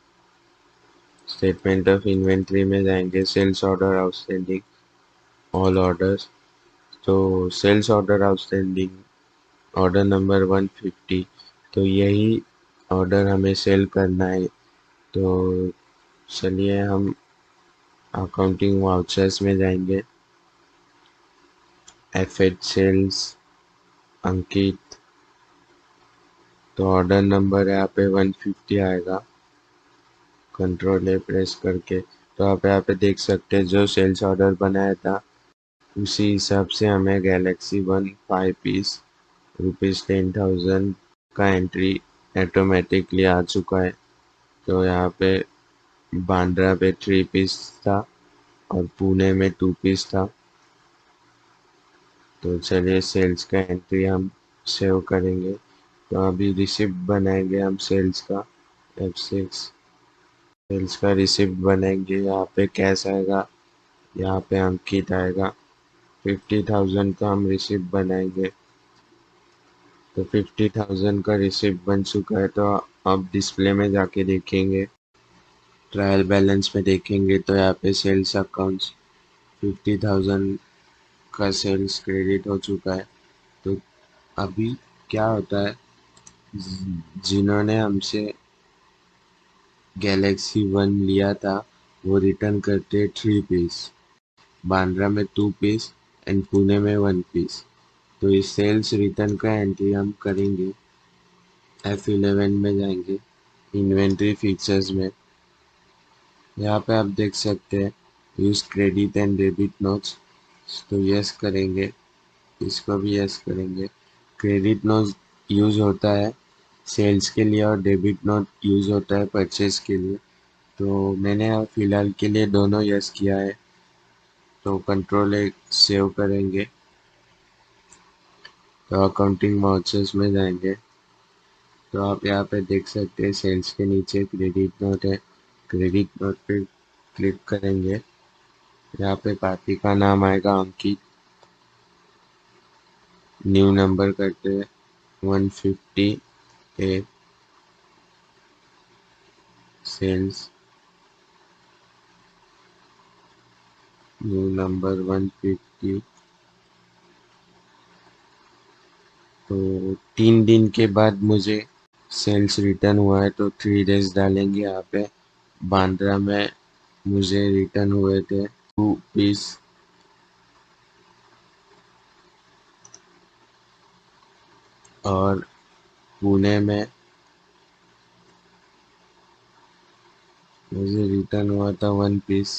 [SPEAKER 1] स्टेटमेंट ऑफ इन्वेंट्री में जाएंगे, sales order outstanding, all orders. तो sales order outstanding, order number 150। तो यही ऑर्डर हमें सेल करना है। तो चलिए हम अकाउंटिंग वाउचर्स में जाएंगे, F8 सेल्स अंकित। तो ऑर्डर नंबर यहाँ पे 150 आएगा, कंट्रोल ए प्रेस करके। तो आप यहाँ पे देख सकते हैं जो सेल्स ऑर्डर बनाया था, उसी हिसाब से हमें गैलेक्सी वन 5 पीस ₹10,000 का एंट्री ऑटोमेटिकली आ चुका है। तो यहाँ पे बांद्रा पे 3 पीस था, और पुणे में 2 पीस था। तो चलिए सेल्स का एंट्री हम सेव करेंगे। तो अभी रिसिप्ट बनाएंगे हम सेल्स का, F6। सेल्स का रिसिप्ट बनाएंगे, यहाँ पे कैश आएगा, यहाँ पे अंकित आएगा। 50,000 का हम रिसिप्ट बनाएंगे। तो 50,000 का रिसिप्ट बन चुका है। तो अब डिस्प्ले में जाके देखेंगे, ट्रायल बैलेंस में देखेंगे, तो यहाँ पे सेल्स अकाउंट्स 50,000 का सेल्स क्रेडिट हो चुका है। तो अभी क्या होता है, जिन्होंने हमसे गैलेक्सी वन लिया था, वो रिटर्न करते 3 पीस, बांद्रा में 2 पीस एंड पुणे में 1 पीस। तो इस सेल्स रिटर्न का एंट्री हम करेंगे। F11 में जाएंगे, इन्वेंट्री फीचर्स में। यहाँ पे आप देख सकते हैं use credit and debit notes. तो यस करेंगे, इसको भी यस करेंगे। क्रेडिट नोट यूज होता है सेल्स के लिए, और डेबिट नोट यूज होता है परचेज के लिए। तो मैंने फ़िलहाल के लिए दोनों यस किया है। तो कंट्रोल एक सेव करेंगे। तो अकाउंटिंग वाउचर्स में जाएंगे, तो आप यहाँ पे देख सकते हैं सेल्स के नीचे क्रेडिट नोट है। क्रेडिट नोट पे क्लिक करेंगे, यहाँ पे पार्टी का नाम आएगा अंकित। न्यू नंबर करते हैं 150 ए, सेल्स न्यू नंबर 150। तो 3 दिन के बाद मुझे सेल्स रिटर्न हुआ है, तो 3 डेज डालेंगे यहाँ पे। बांद्रा में मुझे रिटर्न हुए थे 2 पीस और पुणे में मुझे रिटर्न हुआ था 1 पीस।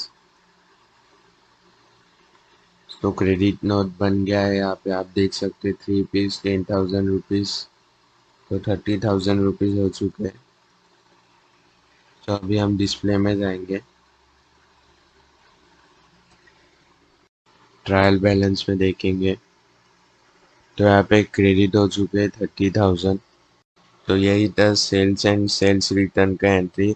[SPEAKER 1] तो क्रेडिट नोट बन गया है, यहाँ पे आप देख सकते 3 पीस 10,000 रुपीज़। तो 30,000 रुपीज़ हो चुके हैं। तो अभी हम डिस्प्ले में जाएंगे, ट्रायल बैलेंस में देखेंगे। तो यहाँ पे क्रेडिट हो चुके हैं 30,000। तो यही था सेल्स एंड सेल्स रिटर्न का एंट्री।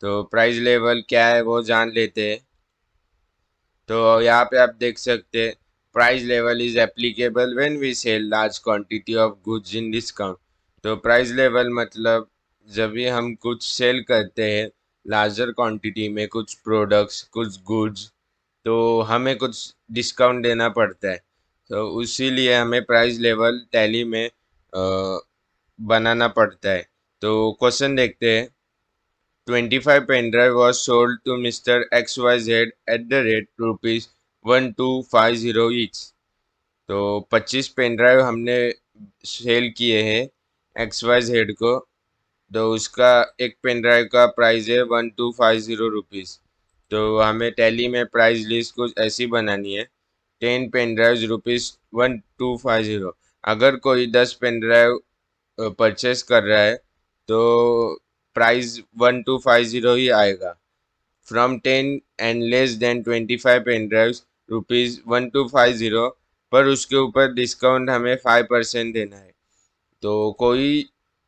[SPEAKER 1] तो प्राइस लेवल क्या है वो जान लेते हैं। तो यहाँ पे आप देख सकते हैं, price level is applicable when we sell large quantity of goods in discount. तो प्राइस लेवल मतलब जब भी हम कुछ सेल करते हैं लार्जर क्वांटिटी में कुछ प्रोडक्ट्स कुछ गुड्स, तो हमें कुछ डिस्काउंट देना पड़ता है। तो उसीलिए हमें प्राइस लेवल टैली में बनाना पड़ता है। तो क्वेश्चन देखते हैं। 25 pen drive was sold to Mr. XYZ at the rate rupees 1250 each। तो 25 पेन ड्राइव हमने सेल किए हैं XYZ को। तो उसका एक पेन ड्राइव का प्राइस है 1250 रुपीज़। तो हमें टैली में प्राइस लिस्ट कुछ ऐसी बनानी है। 10 पेन ड्राइव रुपीज़ 1250। अगर कोई 10 पेन ड्राइव परचेस कर रहा है तो प्राइस 1250 ही आएगा। From 10 and less than 25 pen drives rupees 1250, पर उसके ऊपर डिस्काउंट हमें 5% देना है। तो कोई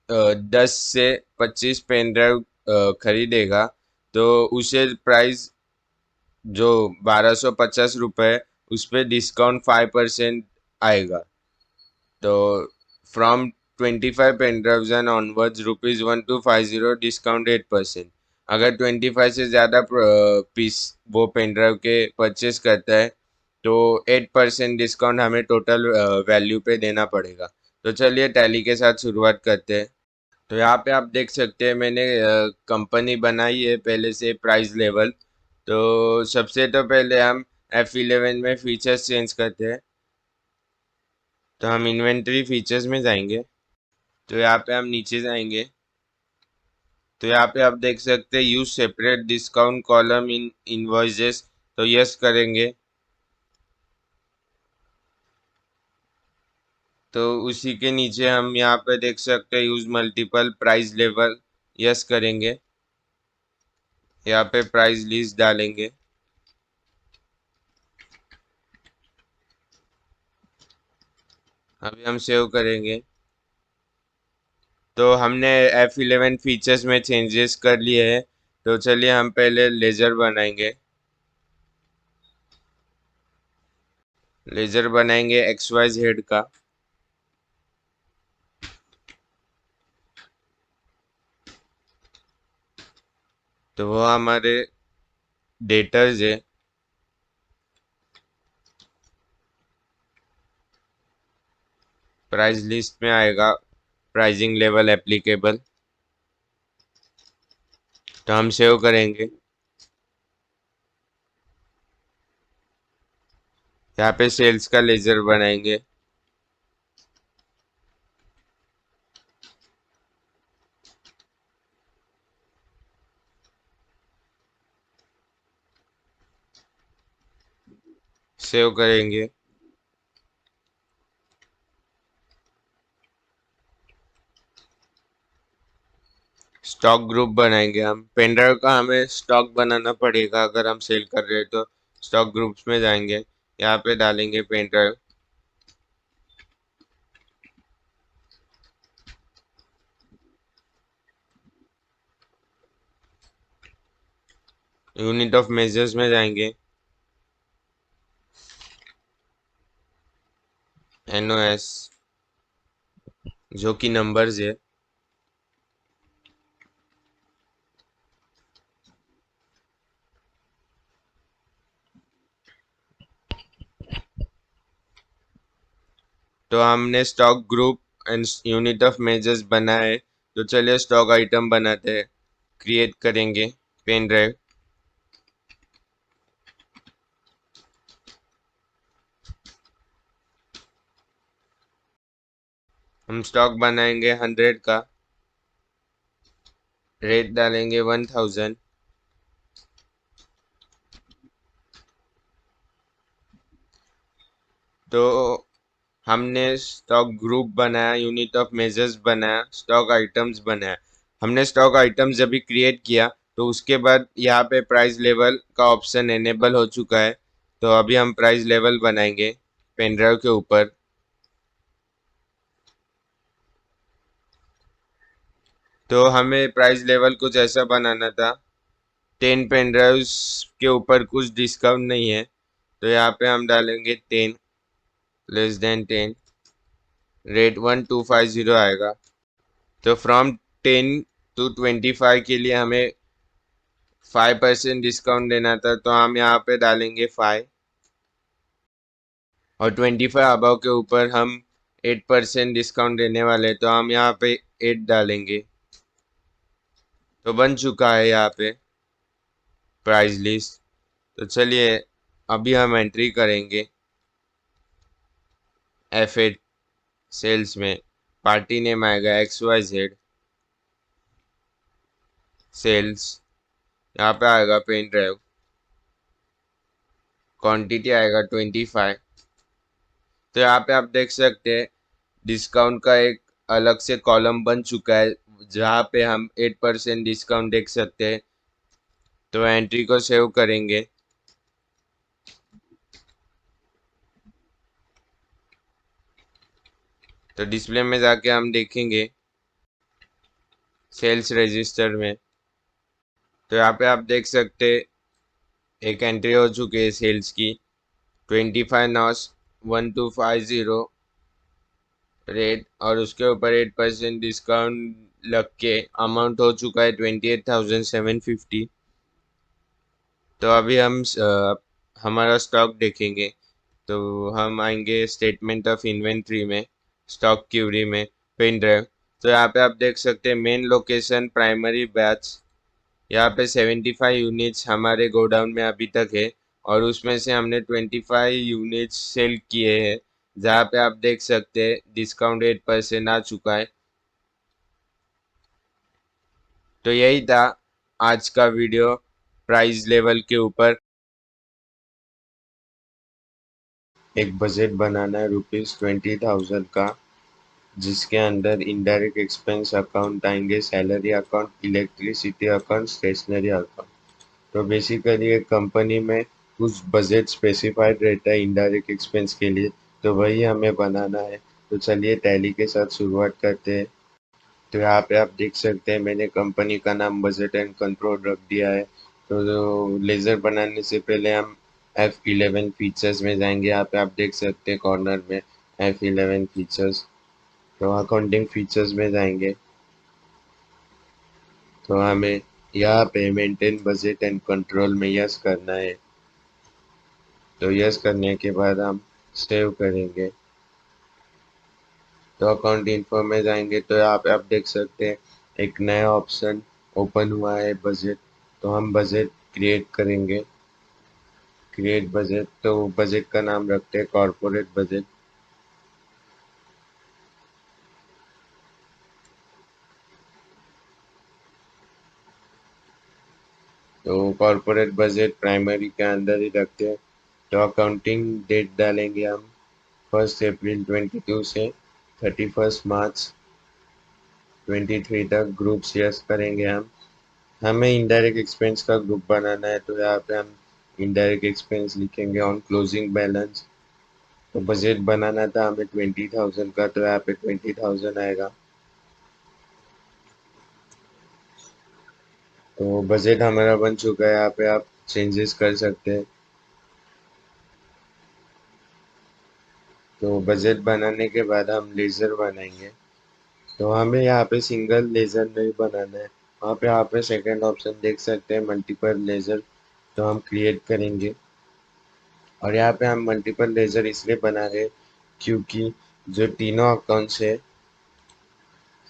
[SPEAKER 1] 10 से 25 पेन ड्राइव खरीदेगा तो उसे प्राइस जो 1250 रुपये, उस पर डिस्काउंट 5% आएगा। तो from 25 pen drives and onwards rupees 1250 discount 8%। अगर 25 से ज़्यादा पीस वो पेन ड्राइव के परचेस करता है तो 8% डिस्काउंट हमें टोटल वैल्यू पे देना पड़ेगा। तो चलिए टैली के साथ शुरुआत करते हैं। तो यहाँ पे आप देख सकते हैं मैंने कंपनी बनाई है पहले से प्राइस लेवल। तो सबसे तो पहले हम F11 में फीचर्स चेंज करते हैं। तो हम इन्वेंट्री फीचर्स में जाएंगे। तो यहाँ पे हम नीचे जाएंगे। तो यहाँ पे आप देख सकते हैं use separate discount column in invoices. तो यस करेंगे। तो उसी के नीचे हम यहाँ पे देख सकते हैं use multiple price level. Yes करेंगे। यहाँ पे प्राइस लिस्ट डालेंगे। अभी हम सेव करेंगे। तो हमने F11 फीचर्स में चेंजेस कर लिए हैं। तो चलिए हम पहले लेजर बनाएंगे। लेजर बनाएंगे XYZ का। तो वो हमारे डेटर्स है। प्राइस लिस्ट में आएगा प्राइसिंग लेवल एप्लीकेबल। तो हम सेव करेंगे। यहाँ पे सेल्स का लेजर बनाएंगे। सेव करेंगे। स्टॉक ग्रुप बनाएंगे। हम पेन ड्राइव का हमें स्टॉक बनाना पड़ेगा अगर हम सेल कर रहे हैं। तो स्टॉक ग्रुप्स में जाएंगे, यहाँ पे डालेंगे pen drive. Unit of measures में जाएंगे, NOS जो कि नंबर्स है। तो हमने stock group and unit of measures बनाए। तो चलिए स्टॉक आइटम बनाते हैं। क्रिएट करेंगे पेन ड्राइव। हम स्टॉक बनाएंगे 100 का, रेट डालेंगे 1000। तो हमने स्टॉक ग्रुप बनाया, यूनिट ऑफ मेजर्स बनाया, स्टॉक आइटम्स बनाया। हमने स्टॉक आइटम्स जब भी क्रिएट किया तो उसके बाद यहाँ पे प्राइस लेवल का ऑप्शन एनेबल हो चुका है। तो अभी हम प्राइस लेवल बनाएंगे पेन ड्राइव के ऊपर। तो हमें प्राइस लेवल कुछ ऐसा बनाना था, 10 पेन ड्राइव्स के ऊपर कुछ डिस्काउंट नहीं है, तो यहाँ पे हम डालेंगे 10, <10, रेट 1250 आएगा। तो फ्रॉम 10 to 25 के लिए हमें 5% डिस्काउंट देना था, तो हम यहाँ पे डालेंगे 5। और 25 अबव के ऊपर हम 8% डिस्काउंट देने वाले, तो हम यहाँ पे 8 डालेंगे। तो बन चुका है यहाँ पे प्राइस लिस्ट। तो चलिए अभी हम एंट्री करेंगे F8 सेल्स में। पार्टी नेम आएगा XYZ सेल्स, यहाँ पे आएगा पेन ड्राइव, क्वांटिटी आएगा 25। तो यहाँ पे आप देख सकते हैं डिस्काउंट का एक अलग से कॉलम बन चुका है जहाँ पे हम 8% डिस्काउंट देख सकते हैं। तो एंट्री को सेव करेंगे। तो डिस्प्ले में जाके हम देखेंगे सेल्स रजिस्टर में। तो यहाँ पे आप देख सकते हैं एक एंट्री हो चुकी है सेल्स की, 25 नॉस 1250 रेट, और उसके ऊपर 8% डिस्काउंट लग के अमाउंट हो चुका है 28,750। तो अभी हम हमारा स्टॉक देखेंगे। तो हम आएंगे स्टेटमेंट ऑफ इन्वेंट्री में, स्टॉक क्यूरी में, पेन ड्राइव। तो यहाँ पे आप देख सकते हैं मेन लोकेशन प्राइमरी बैच, यहाँ पे 75 यूनिट्स हमारे गोडाउन में अभी तक है, और उसमें से हमने 25 यूनिट्स सेल किए हैं, जहाँ पे आप देख सकते हैं डिस्काउंट 8% आ चुका है। तो यही था आज का वीडियो प्राइस लेवल के ऊपर। एक बजट बनाना है ₹20,000 का, जिसके अंदर इनडायरेक्ट एक्सपेंस अकाउंट आएंगे, salary account, electricity account, stationery account. तो बेसिकली एक कंपनी में कुछ बजट स्पेसिफाइड रहता है इनडायरेक्ट एक्सपेंस के लिए, तो वही हमें बनाना है। तो चलिए टैली के साथ शुरुआत करते हैं। तो यहाँ पे आप देख सकते हैं मैंने कंपनी का नाम बजट एंड कंट्रोल रख दिया है। तो जो लेज़र बनाने से पहले हम F11 फीचर्स में जाएंगे। यहाँ पे आप देख सकते हैं कॉर्नर में F11 फीचर्स। तो अकाउंटिंग फीचर्स में जाएंगे। तो हमें यहाँ पे मेंटेन बजट एंड कंट्रोल में यस करना है। तो यस करने के बाद हम सेव करेंगे। तो अकाउंट इन्फो में जाएंगे। तो यहाँ पे आप देख सकते हैं एक नया ऑप्शन ओपन हुआ है, बजट। तो हम बजट क्रिएट करेंगे, क्रिएट बजट। तो बजट का नाम रखते हैं कॉर्पोरेट बजट। तो कॉर्पोरेट बजट प्राइमरी के अंदर ही रखते हैं। तो अकाउंटिंग डेट डालेंगे हम 1 अप्रैल 22 से 31 मार्च 23 तक। ग्रुप्स यस करेंगे हम। हमें इनडायरेक्ट एक्सपेंस का ग्रुप बनाना है, तो यहाँ पे हम इनडायरेक्ट एक्सपेंस लिखेंगे ऑन क्लोजिंग बैलेंस। तो बजट बनाना था हमें 20,000 का, तो यहाँ पे 20,000 आएगा। तो बजट हमारा बन चुका है, यहाँ पे आप चेंजेस कर सकते हैं। तो बजट बनाने के बाद हम लेज़र बनाएंगे। तो हमें यहाँ पे सिंगल लेज़र नहीं बनाना है, वहाँ पे आप सेकेंड ऑप्शन देख सकते हैं मल्टीपल लेज़र। तो हम क्रिएट करेंगे, और यहाँ पे हम मल्टीपल लेज़र इसलिए बना रहे क्योंकि जो तीनों अकाउंट्स है,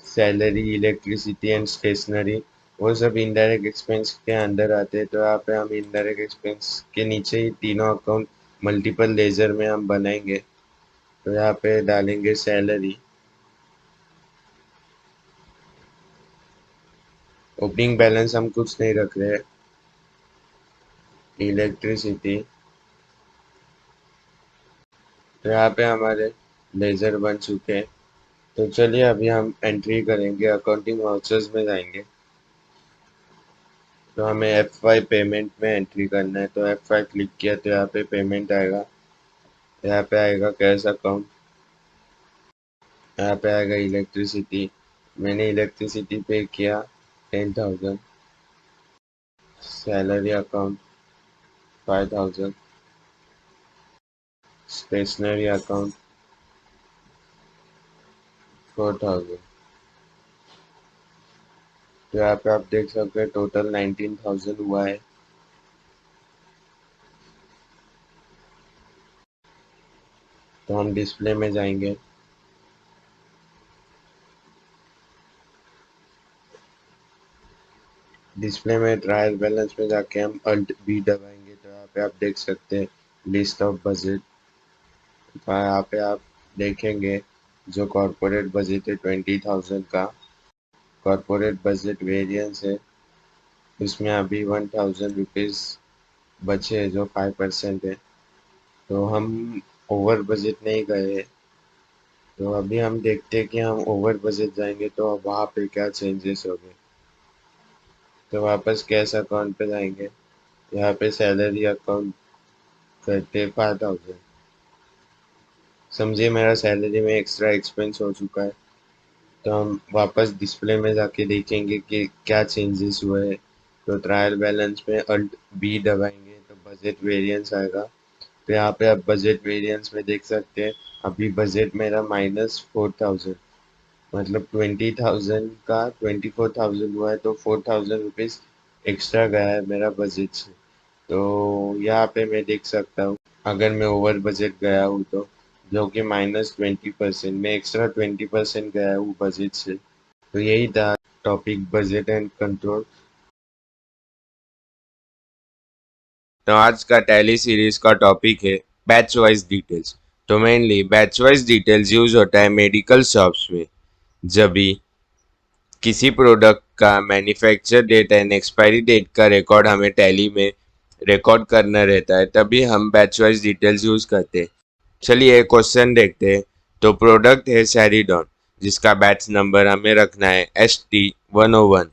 [SPEAKER 1] सैलरी, इलेक्ट्रिसिटी एंड स्टेशनरी, वो सब इनडायरेक्ट एक्सपेंस के अंदर आते हैं। तो यहाँ पे हम इनडायरेक्ट एक्सपेंस के नीचे ही तीनों अकाउंट मल्टीपल लेजर में हम बनाएंगे। तो यहाँ पे डालेंगे सैलरी। ओपनिंग बैलेंस हम कुछ नहीं रख रहे। इलेक्ट्रिसिटी, तो यहाँ पे हमारे लेजर बन चुके हैं। तो चलिए अभी हम एंट्री करेंगे, अकाउंटिंग वाउचर्स में जाएंगे। तो हमें F5 पेमेंट में एंट्री करना है, तो F5 क्लिक किया तो यहाँ पे पेमेंट आएगा। यहाँ पे आएगा कैश अकाउंट, यहाँ पे आएगा इलेक्ट्रिसिटी। मैंने इलेक्ट्रिसिटी पे किया 10,000। Salary account 5,000। Stationery account 4,000। तो यहाँ पे आप देख सकते हैं टोटल 19,000 हुआ है। तो हम डिस्प्ले में जाएंगे। डिस्प्ले में ट्रायल बैलेंस में जाके हम अल्ट बी दबाएंगे, तो यहाँ पे आप देख सकते हैं लिस्ट ऑफ बजट। तो यहाँ पे आप देखेंगे जो कॉर्पोरेट बजट है 20,000 का कॉर्पोरेट बजट वेरिएंस है, उसमें अभी 1,000 रुपीज़ बचे हैं जो 5% है। तो हम ओवर बजट नहीं गए हैं। तो अभी हम देखते हैं कि हम ओवर बजट जाएंगे तो अब वहाँ पे क्या चेंजेस होंगे। तो वापस कैश अकाउंट पे जाएंगे, यहाँ पे सैलरी अकाउंट करते 5,000। समझिए मेरा सैलरी में एक्स्ट्रा एक्सपेंस हो चुका है। तो हम वापस डिस्प्ले में जाके देखेंगे कि क्या चेंजेस हुए हैं। तो ट्रायल बैलेंस में अल्ट बी दबाएंगे तो बजट वेरिएंस आएगा। तो यहाँ पे आप बजट वेरिएंस में देख सकते हैं अभी बजट मेरा -4,000, मतलब 20,000 का 24,000 हुआ है, तो 4,000 रुपीज़ एक्स्ट्रा गया है मेरा बजट से। तो यहाँ पे मैं देख सकता हूँ अगर मैं ओवर बजट गया हूँ तो, जो कि -20%, मैं एक्स्ट्रा 20% गया हूँ बजट से। तो यही था टॉपिक बजट एंड कंट्रोल। तो आज का टैली सीरीज का टॉपिक है बैच वाइज डिटेल्स। तो mainly batch wise details use होता है मेडिकल शॉप्स में, जब भी किसी प्रोडक्ट का manufacture date and expiry date का रिकॉर्ड हमें टैली में रिकॉर्ड करना रहता है, तभी हम बैच वाइज डिटेल्स यूज करते हैं। चलिए क्वेश्चन देखते हैं। तो प्रोडक्ट है सैरिडॉन, जिसका बैच नंबर हमें रखना है ST101,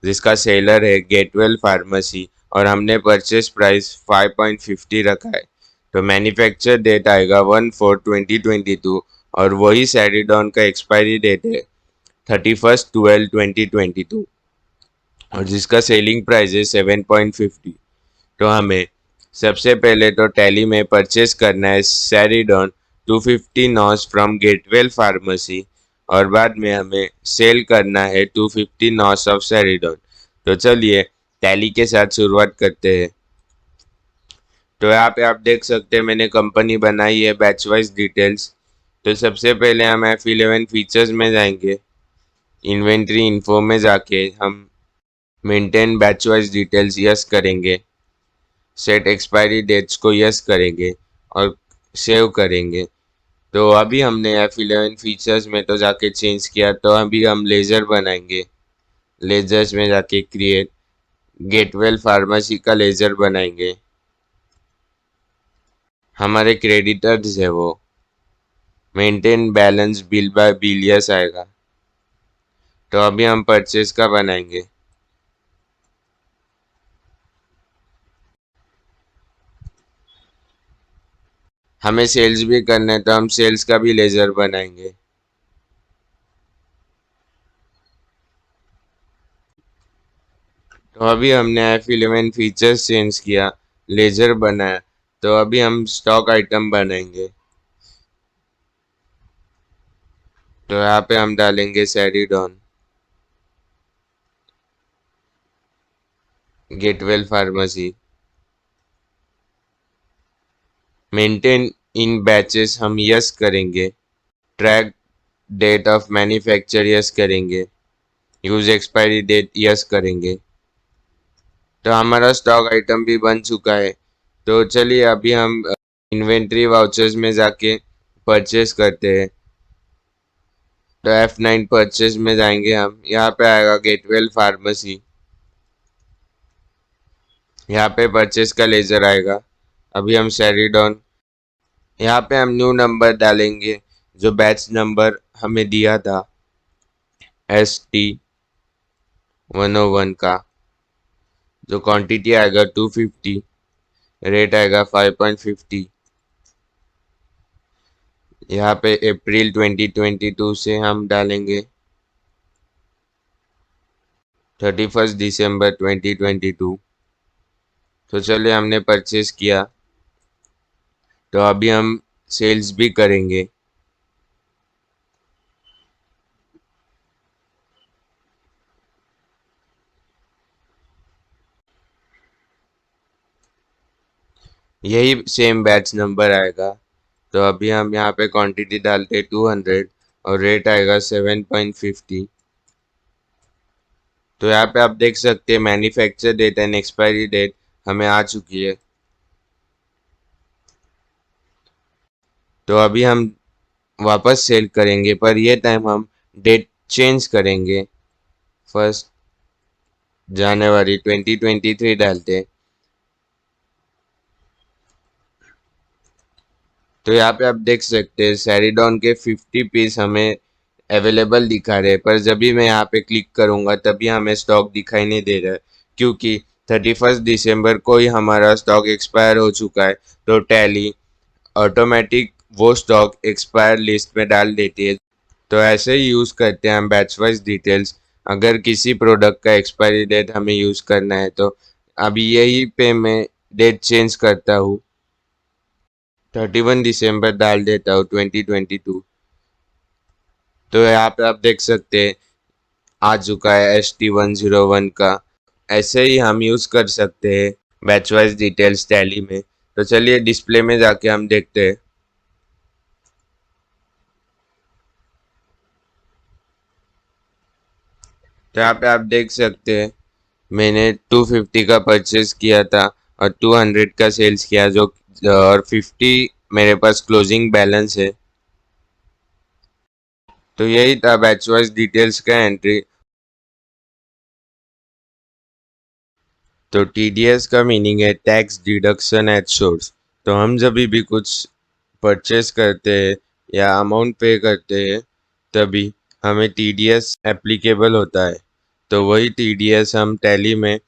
[SPEAKER 1] जिसका सेलर है गेटवेल फार्मेसी, और हमने परचेस प्राइस 5.50 रखा है। तो मैन्युफैक्चर डेट आएगा 1/4/2022, और वही सैरिडॉन का एक्सपायरी डेट है 31/12/2022, और जिसका सेलिंग प्राइस है 7.50। तो हमें सबसे पहले तो टैली में परचेस करना है सैरिडॉन 250 नॉस फ्रॉम गेटवेल फार्मेसी, और बाद में हमें सेल करना है 250 नॉस ऑफ सैरिडॉन। तो चलिए टैली के साथ शुरुआत करते हैं। तो यहाँ पे आप देख सकते हैं मैंने कंपनी बनाई है बैच वाइज डिटेल्स। तो सबसे पहले हम F11 फीचर्स में जाएंगे। इन्वेंट्री इन्फो में जाके हम maintain batch wise details yes करेंगे, सेट एक्सपायरी डेट्स को यस करेंगे और सेव करेंगे। तो अभी हमने F11 फीचर्स में तो जाके चेंज किया, तो अभी हम लेजर बनाएंगे। लेजर्स में जाके क्रिएट गेटवेल फार्मेसी का लेजर बनाएंगे। हमारे क्रेडिटर्स है वो मेंटेन बैलेंस बिल बाय बिलियस आएगा। तो अभी हम परचेज का बनाएंगे। हमें सेल्स भी करना है तो हम सेल्स का भी लेजर बनाएंगे। तो अभी हमने F11 फीचर्स चेंज किया, लेजर बनाया, तो अभी हम स्टॉक आइटम बनाएंगे। तो यहाँ पे हम डालेंगे Saridon Getwell pharmacy. Maintain in batches हम यस करेंगे। Track date of manufacture yes करेंगे। यूज एक्सपायरी डेट यस करेंगे। तो हमारा स्टॉक आइटम भी बन चुका है। तो चलिए अभी हम इन्वेंट्री वाउचर्स में जाके परचेस करते हैं। तो F9 परचेज में जाएंगे हम। यहाँ पे आएगा गेटवेल फार्मेसी, यहाँ पे परचेज का लेजर आएगा। अभी हम सेरिडॉन, यहाँ पे हम न्यू नंबर डालेंगे जो बैच नंबर हमें दिया था ST101 का। जो क्वांटिटी आएगा 250, रेट आएगा 5.50। यहाँ पे अप्रैल 2022 से हम डालेंगे 31 दिसंबर 2022। तो चलिए हमने परचेज किया, तो अभी हम सेल्स भी करेंगे। यही सेम बैच नंबर आएगा। तो अभी हम यहाँ पे क्वांटिटी डालते 200 और रेट आएगा 7.50। तो यहाँ पे आप देख सकते हैं manufacture date and expiry date हमें आ चुकी है। तो अभी हम वापस सेल करेंगे, पर ये टाइम हम डेट चेंज करेंगे। 1 जनवरी 2023 डालते। तो यहाँ पे आप देख सकते हैं सैरिडॉन के 50 पीस हमें अवेलेबल दिखा रहे हैं, पर जब भी मैं यहाँ पे क्लिक करूँगा तभी हमें स्टॉक दिखाई नहीं दे रहा है, क्योंकि 31 दिसंबर को ही हमारा स्टॉक एक्सपायर हो चुका है। तो टैली ऑटोमेटिक वो स्टॉक एक्सपायर लिस्ट में डाल देती है। तो ऐसे ही यूज़ करते हैं हम बैच वाइज डिटेल्स। अगर किसी प्रोडक्ट का एक्सपायरी डेट हमें यूज़ करना है तो अभी यही पे मैं डेट चेंज करता हूँ, 31 दिसंबर डाल देता हूँ 2022। तो यहाँ पे आप देख सकते हैं आ चुका है ST101 का। ऐसे ही हम यूज़ कर सकते हैं बैच वाइज डिटेल्स टैली में। तो चलिए डिस्प्ले में जाके हम देखते हैं। तो यहाँ पे आप देख सकते हैं मैंने 250 का परचेज किया था और 200 का सेल्स किया, जो और 50 मेरे पास क्लोजिंग बैलेंस है। तो यही था बैच वाइज डिटेल्स का एंट्री। तो TDS का मीनिंग है टैक्स डिडक्शन एट सोर्स। तो हम जब भी कुछ परचेस करते हैं या अमाउंट पे करते हैं तभी हमें TDS एप्लीकेबल होता है। तो वही TDS हम टैली में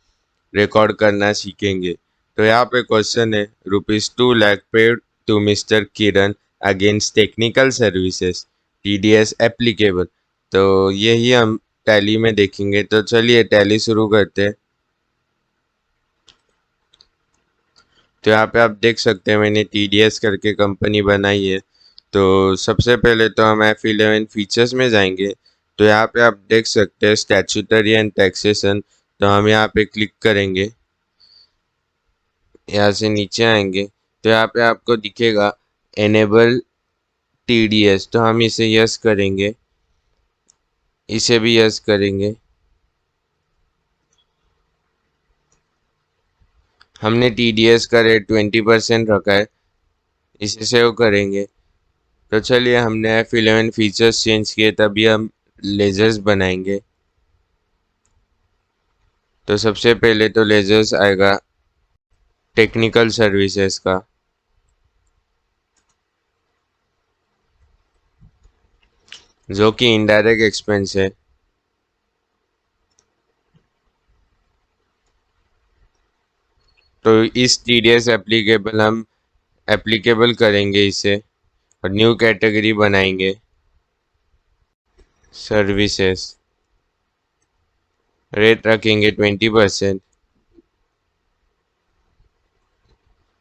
[SPEAKER 1] रिकॉर्ड करना सीखेंगे। तो यहाँ पे क्वेश्चन है ₹2 lakh paid to mister Kiran against technical services, TDS applicable. तो यही हम टैली में देखेंगे। तो चलिए टैली शुरू करते हैं। तो यहाँ पे आप देख सकते हैं मैंने TDS करके कंपनी बनाई है। तो सबसे पहले तो हम F11 फीचर्स में जाएंगे। तो यहाँ पे आप देख सकते हैं स्टैट्यूटरी एंड टैक्सेशन। तो हम यहाँ पे क्लिक करेंगे, यहाँ से नीचे आएंगे तो यहाँ पे आपको दिखेगा एनेबल TDS। तो हम इसे यस करेंगे, इसे भी यस करेंगे। हमने TDS का रेट 20% रखा है, इसे सेव करेंगे। तो चलिए हमने F11 फीचर्स चेंज किए, तभी हम लेजर्स बनाएंगे। तो सबसे पहले तो लेजर्स आएगा टेक्निकल सर्विसेज का। जो कि इनडायरेक्ट एक्सपेंस है। तो इस TDS एप्लीकेबल हम एप्लीकेबल करेंगे इसे और न्यू कैटेगरी बनाएंगे सर्विसेज। रेट रखेंगे 20%।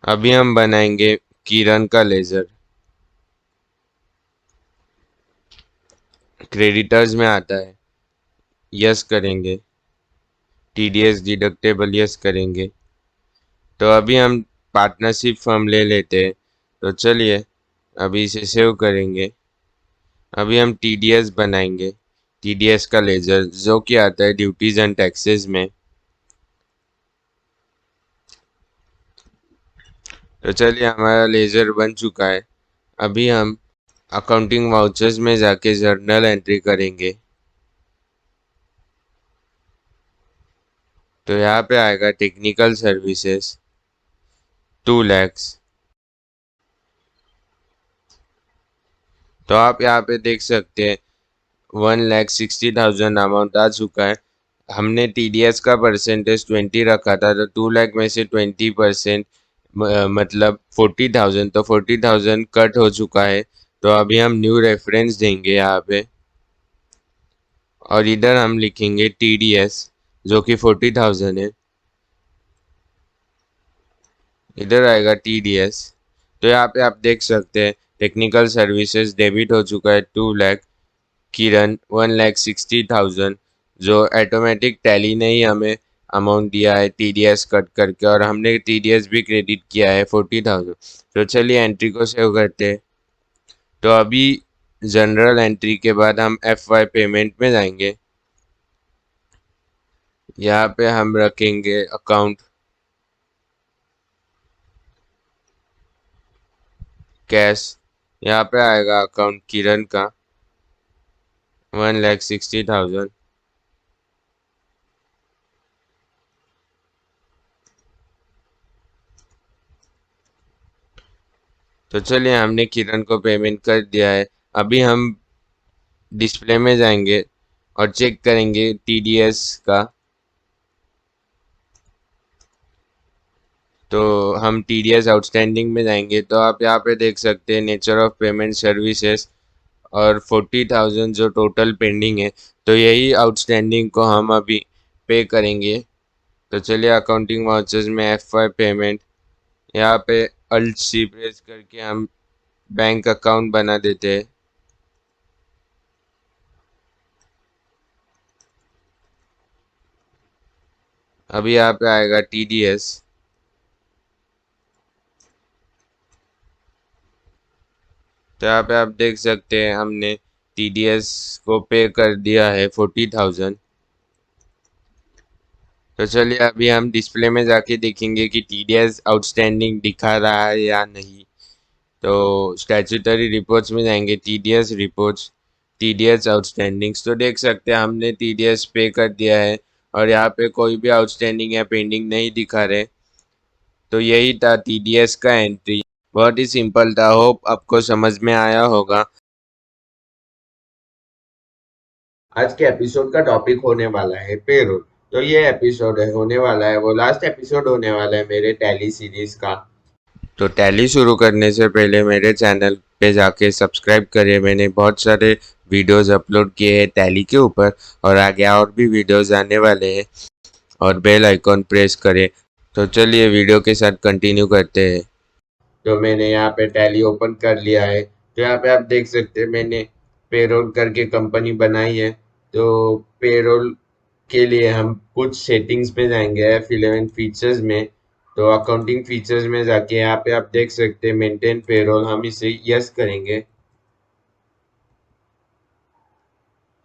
[SPEAKER 1] अभी हम बनाएंगे किरण का लेजर। क्रेडिटर्स में आता है, यस करेंगे। TDS डिडक्टेबल यस करेंगे। तो अभी हम पार्टनरशिप फर्म ले लेते हैं। तो चलिए अभी इसे सेव करेंगे। अभी हम TDS बनाएंगे, TDS का लेजर जो कि आता है ड्यूटीज एंड टैक्सेस में। तो चलिए हमारा लेजर बन चुका है। अभी हम अकाउंटिंग वाउचर्स में जाके जर्नल एंट्री करेंगे तो यहाँ पे आएगा टेक्निकल सर्विसेज 2 lakhs। तो आप यहाँ पे देख सकते हैं 1,60,000 अमाउंट आ चुका है। हमने TDS का परसेंटेज 20 रखा था, तो 2 लाख में से 20% मतलब 40,000, तो 40,000 कट हो चुका है। तो अभी हम न्यू रेफरेंस देंगे यहाँ पे और इधर हम लिखेंगे TDS जो कि 40,000 है। इधर आएगा TDS। तो यहाँ पे आप देख सकते हैं टेक्निकल सर्विसेज डेबिट हो चुका है 2 लाख। किरण 1,60,000 जो ऑटोमेटिक टैली ने ही हमें अमाउंट दिया है TDS कट करके, और हमने TDS भी क्रेडिट किया है 40,000। तो चलिए एंट्री को सेव करते हैं। तो अभी जनरल एंट्री के बाद हम FY पेमेंट में जाएंगे। यहाँ पे हम रखेंगे अकाउंट कैश। यहाँ पे आएगा अकाउंट किरण का 1,60,000। तो चलिए हमने किरण को पेमेंट कर दिया है। अभी हम डिस्प्ले में जाएंगे और चेक करेंगे TDS का। तो हम TDS आउटस्टैंडिंग में जाएंगे तो आप यहाँ पे देख सकते हैं नेचर ऑफ पेमेंट सर्विसेज और 40,000 जो टोटल पेंडिंग है। तो यही आउटस्टैंडिंग को हम अभी पे करेंगे। तो चलिए अकाउंटिंग वाउचर्स में FY पेमेंट, यहाँ पे अल्ट सी प्रेस करके हम बैंक अकाउंट बना देते हैं। अभी यहाँ पे आएगा TDS। तो यहाँ पे आप देख सकते हैं हमने TDS को पे कर दिया है 40,000। तो चलिए अभी हम डिस्प्ले में जाके देखेंगे कि TDS आउटस्टैंडिंग दिखा रहा है या नहीं। तो स्टैट्यूटरी रिपोर्ट्स में जाएंगे, TDS रिपोर्ट्स, TDS आउटस्टैंडिंग्स। तो देख सकते हैं हमने TDS पे कर दिया है और यहाँ पे कोई भी आउटस्टैंडिंग या पेंडिंग नहीं दिखा रहे। तो यही था TDS का एंट्री। बहुत ही सिंपल था। होप आपको समझ में आया होगा। आज के एपिसोड का टॉपिक होने वाला है पेरोल। तो ये एपिसोड है होने वाला है वो लास्ट एपिसोड होने वाला है मेरे टैली सीरीज का। तो टैली शुरू करने से पहले मेरे चैनल पे जाके सब्सक्राइब करिए। मैंने बहुत सारे वीडियोस अपलोड किए हैं टैली के ऊपर और आगे और भी वीडियोस आने वाले हैं, और बेल आइकॉन प्रेस करें। तो चलिए वीडियो के साथ कंटिन्यू करते हैं। तो मैंने यहाँ पे टैली ओपन कर लिया है। तो यहाँ पे आप देख सकते हैं मैंने पेरोल करके कंपनी बनाई है। तो पेरोल के लिए हम कुछ सेटिंग्स में जाएंगे F11 फीचर्स में। तो अकाउंटिंग फीचर्स में जाके यहाँ पे आप देख सकते हैं मेंटेन पेरोल, हम इसे यस करेंगे।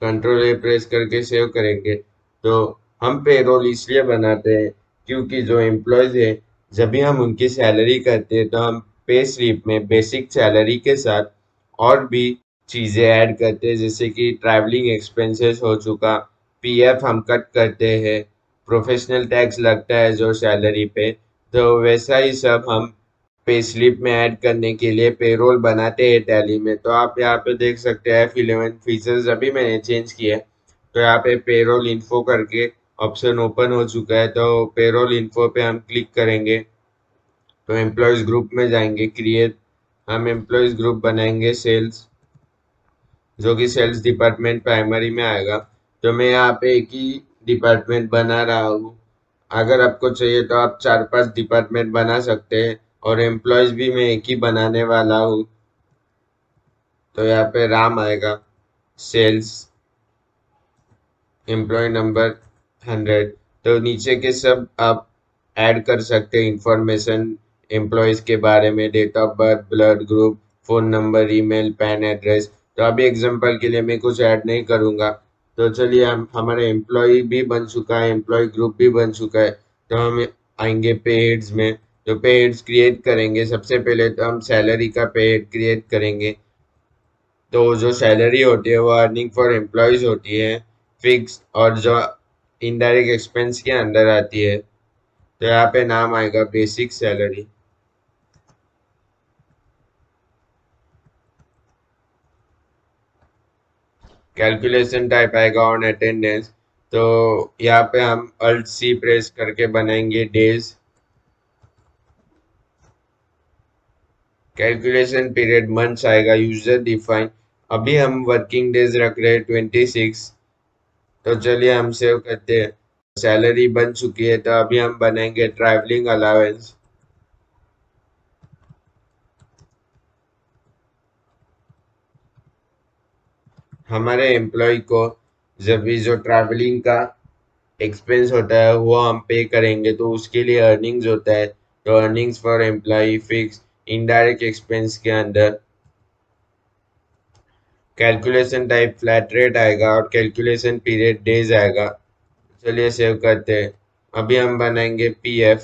[SPEAKER 1] कंट्रोल A प्रेस करके सेव करेंगे। तो हम पेरोल इसलिए बनाते हैं क्योंकि जो एम्प्लॉयज है जब भी हम उनकी सैलरी करते हैं तो हम पे स्लिप में बेसिक सैलरी के साथ और भी चीज़ें ऐड करते हैं, जैसे कि ट्रैवलिंग एक्सपेंसेस हो चुका, PF हम कट करते हैं, प्रोफेशनल टैक्स लगता है जो सैलरी पे। तो वैसा ही सब हम पे स्लिप में ऐड करने के लिए पेरोल बनाते हैं टैली में। तो आप यहाँ पे देख सकते हैं F11 फीचर्स अभी मैंने चेंज किया है। तो यहाँ पे पेरोल इन्फो करके ऑप्शन ओपन हो चुका है। तो पेरोल इन्फो पे हम क्लिक करेंगे तो एम्प्लॉयज ग्रुप में जाएंगे, क्रिएट, हम एम्प्लॉयज ग्रुप बनाएंगे सेल्स, जो कि सेल्स डिपार्टमेंट प्राइमरी में आएगा। तो मैं यहाँ पे एक ही डिपार्टमेंट बना रहा हूँ। अगर आपको चाहिए तो आप 4-5 डिपार्टमेंट बना सकते हैं, और एम्प्लॉयज भी मैं एक ही बनाने वाला हूँ। तो यहाँ पे राम आएगा, सेल्स, एम्प्लॉय नंबर 100। तो नीचे के सब आप ऐड कर सकते हैं इंफॉर्मेशन एम्प्लॉयज के बारे में, date of birth, blood group, phone number, email, PAN address. तो अभी एग्जांपल के लिए मैं कुछ ऐड नहीं करूँगा। तो चलिए हम हमारे एम्प्लॉय भी बन चुका है, एम्प्लॉय ग्रुप भी बन चुका है। तो हम आएंगे पे हेड्स में। तो पे हेड्स क्रिएट करेंगे। सबसे पहले तो हम सैलरी का पे हेड क्रिएट करेंगे। तो जो सैलरी होती है वो अर्निंग फॉर एम्प्लॉयज होती है फिक्स, और जो इनडायरेक्ट एक्सपेंस के अंदर आती है तो यहाँ पे नाम आएगा बेसिक सैलरी। कैलकुलेशन टाइप आएगा ऑन अटेंडेंस, तो यहाँ पे हम अल्ट सी प्रेस करके बनाएंगे डेज। कैलकुलेशन पीरियड मंथ्स आएगा यूजर डिफाइन। अभी हम वर्किंग डेज रख रहे हैं 26, तो चलिए हम सेव करते हैं। सैलरी बन चुकी है, तो अभी हम बनाएंगे ट्रैवलिंग अलाउंस। हमारे एम्प्लॉय को जब भी जो ट्रैवलिंग का एक्सपेंस होता है वो हम पे करेंगे, तो उसके लिए अर्निंग्स होता है, तो earnings for employee fix indirect expense के अंदर कैलकुलेशन टाइप फ्लैट रेट आएगा और कैलकुलेशन पीरियड डेज आएगा। चलिए सेव करते हैं। अभी हम बनाएंगे पीएफ।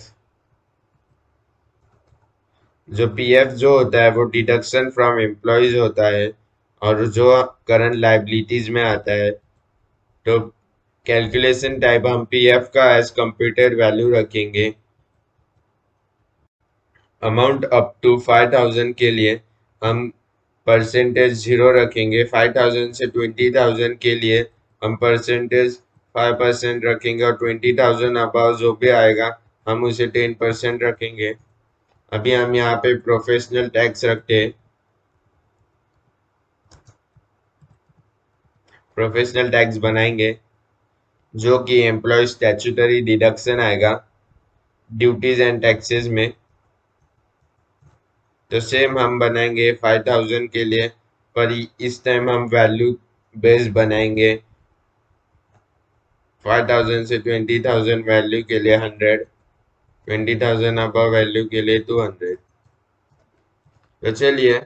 [SPEAKER 1] जो पीएफ जो होता है वो डिडक्शन फ्रॉम एम्प्लॉयज होता है और जो करंट लाइबिलिटीज में आता है, तो कैलकुलेशन टाइप हम पीएफ का एज कंप्यूटेड वैल्यू रखेंगे। अमाउंट अप टू 5000 के लिए हम परसेंटेज 0 रखेंगे। 5000 से 20,000 के लिए हम परसेंटेज 5% रखेंगे और 20,000 अबाव जो भी आएगा हम उसे 10% रखेंगे। अभी हम यहाँ पे प्रोफेशनल टैक्स रखते हैं। प्रोफेशनल टैक्स बनाएंगे जो कि एम्प्लॉय स्टैट्यूटरी डिडक्शन आएगा ड्यूटीज एंड टैक्सेस में। तो सेम हम बनाएंगे 5000 के लिए, पर इस टाइम हम वैल्यू बेस बनाएंगे। 5000 से 20,000 वैल्यू के लिए 100, 20,000 अबव वैल्यू के लिए 200। तो चलिए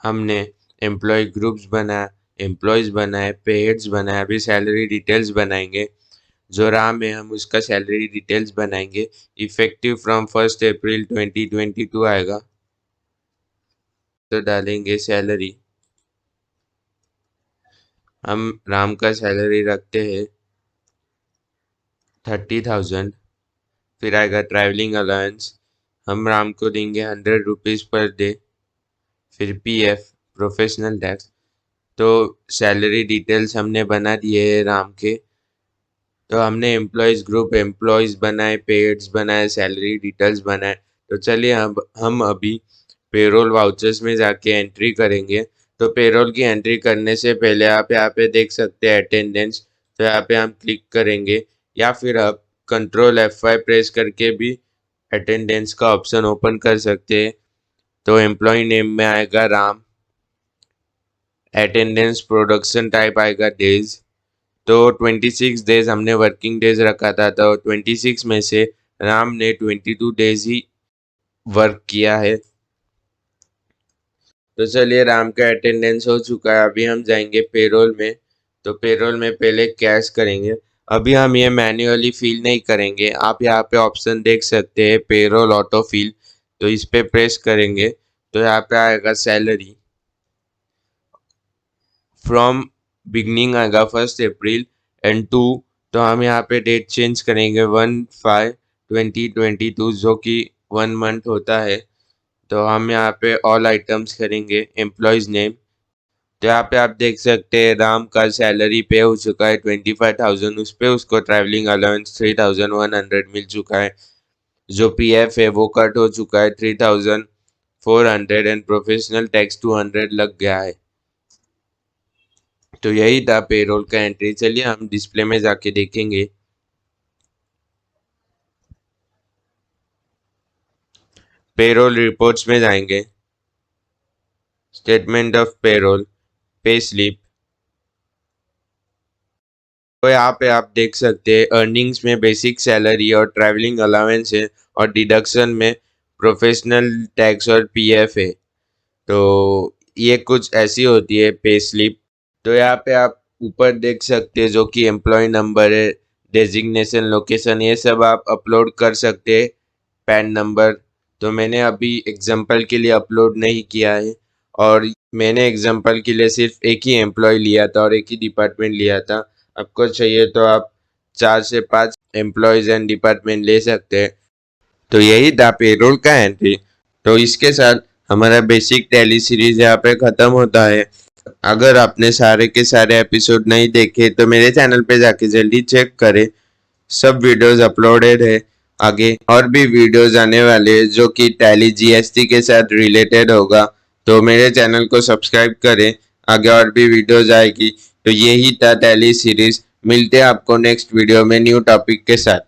[SPEAKER 1] हमने एम्प्लॉय ग्रुप्स बनाया, एम्प्लॉयज बनाए, पे हेड्स बनाए, अभी सैलरी डिटेल्स बनाएंगे। जो राम है हम उसका सैलरी डिटेल्स बनाएंगे। इफेक्टिव फ्रॉम 1 अप्रैल 2022 आएगा, तो डालेंगे सैलरी। हम राम का सैलरी रखते हैं 30,000। फिर आएगा ट्रैवलिंग अलाउंस, हम राम को देंगे 100 रुपीज़ पर डे। फिर पीएफ प्रोफेशनल टैक्स, तो सैलरी डिटेल्स हमने बना दिए है राम के। तो हमने एम्प्लॉयज ग्रुप एम्प्लॉयज बनाए, पेड्स बनाए, सैलरी डिटेल्स बनाए। तो चलिए अब हम अभी पेरोल वाउचर्स में जाके एंट्री करेंगे। तो पेरोल की एंट्री करने से पहले आप यहाँ पे देख सकते हैं अटेंडेंस, तो यहाँ पे हम क्लिक करेंगे, या फिर आप कंट्रोल F5 प्रेस करके भी अटेंडेंस का ऑप्शन ओपन कर सकते हैं। तो एम्प्लॉय नेम में आएगा राम, अटेंडेंस प्रोडक्शन टाइप आएगा डेज। तो 26 डेज हमने वर्किंग डेज रखा था, तो 26 में से राम ने 22 डेज ही वर्क किया है। तो चलिए राम का अटेंडेंस हो चुका है। अभी हम जाएंगे पेरोल में, तो पेरोल में पहले कैश करेंगे। अभी हम ये मैन्युअली फिल नहीं करेंगे, आप यहाँ पे ऑप्शन देख सकते हैं पेरोल ऑटो फिल, तो इस पे प्रेस करेंगे तो यहाँ पे आएगा सैलरी फ्रॉम बिगनिंग आएगा 1 अप्रैल एंड टू, तो हम यहाँ पे डेट चेंज करेंगे 1/5/2022 जो कि 1 मंथ होता है। तो हम यहाँ पे ऑल आइटम्स करेंगे एम्प्लॉयज नेम। तो यहाँ पे आप देख सकते हैं राम का सैलरी पे हो चुका है 25,000, उस पे उसको ट्रैवलिंग अलाउंस 3,100 मिल चुका है। जो पीएफ है वो कट हो चुका है 3,400 एंड प्रोफेशनल टैक्स 200 लग गया है। तो यही था पेरोल का एंट्री। चलिए हम डिस्प्ले में जाके देखेंगे। पेरोल रिपोर्ट्स में जाएंगे, statement of payroll, pay slip. तो यहाँ पे आप देख सकते हैं अर्निंग्स में बेसिक सैलरी और ट्रैवलिंग अलाउंस है, और डिडक्शन में प्रोफेशनल टैक्स और पीएफ है। तो ये कुछ ऐसी होती है पे स्लिप। तो यहाँ पे आप ऊपर देख सकते हैं जो कि एम्प्लॉय नंबर है, डेजिग्नेशन, लोकेशन, ये सब आप अपलोड कर सकते हैं। पैन नंबर तो मैंने अभी एग्जांपल के लिए अपलोड नहीं किया है। और मैंने एग्जांपल के लिए सिर्फ एक ही एम्प्लॉय लिया था और एक ही डिपार्टमेंट लिया था। आपको चाहिए तो आप 4 से 5 एम्प्लॉयज़ एंड डिपार्टमेंट ले सकते हैं। तो यही था पेरोल का एंट्री। तो इसके साथ हमारा बेसिक टैली सीरीज यहाँ पे ख़त्म होता है। अगर आपने सारे के सारे एपिसोड नहीं देखे तो मेरे चैनल पे जाके जल्दी चेक करें, सब वीडियोस अपलोडेड है। आगे और भी वीडियोस आने वाले हैं जो कि टैली जीएसटी के साथ रिलेटेड होगा, तो मेरे चैनल को सब्सक्राइब करें, आगे और भी वीडियोस आएगी। तो यही था टैली सीरीज। मिलते हैं आपको नेक्स्ट वीडियो में न्यू टॉपिक के साथ।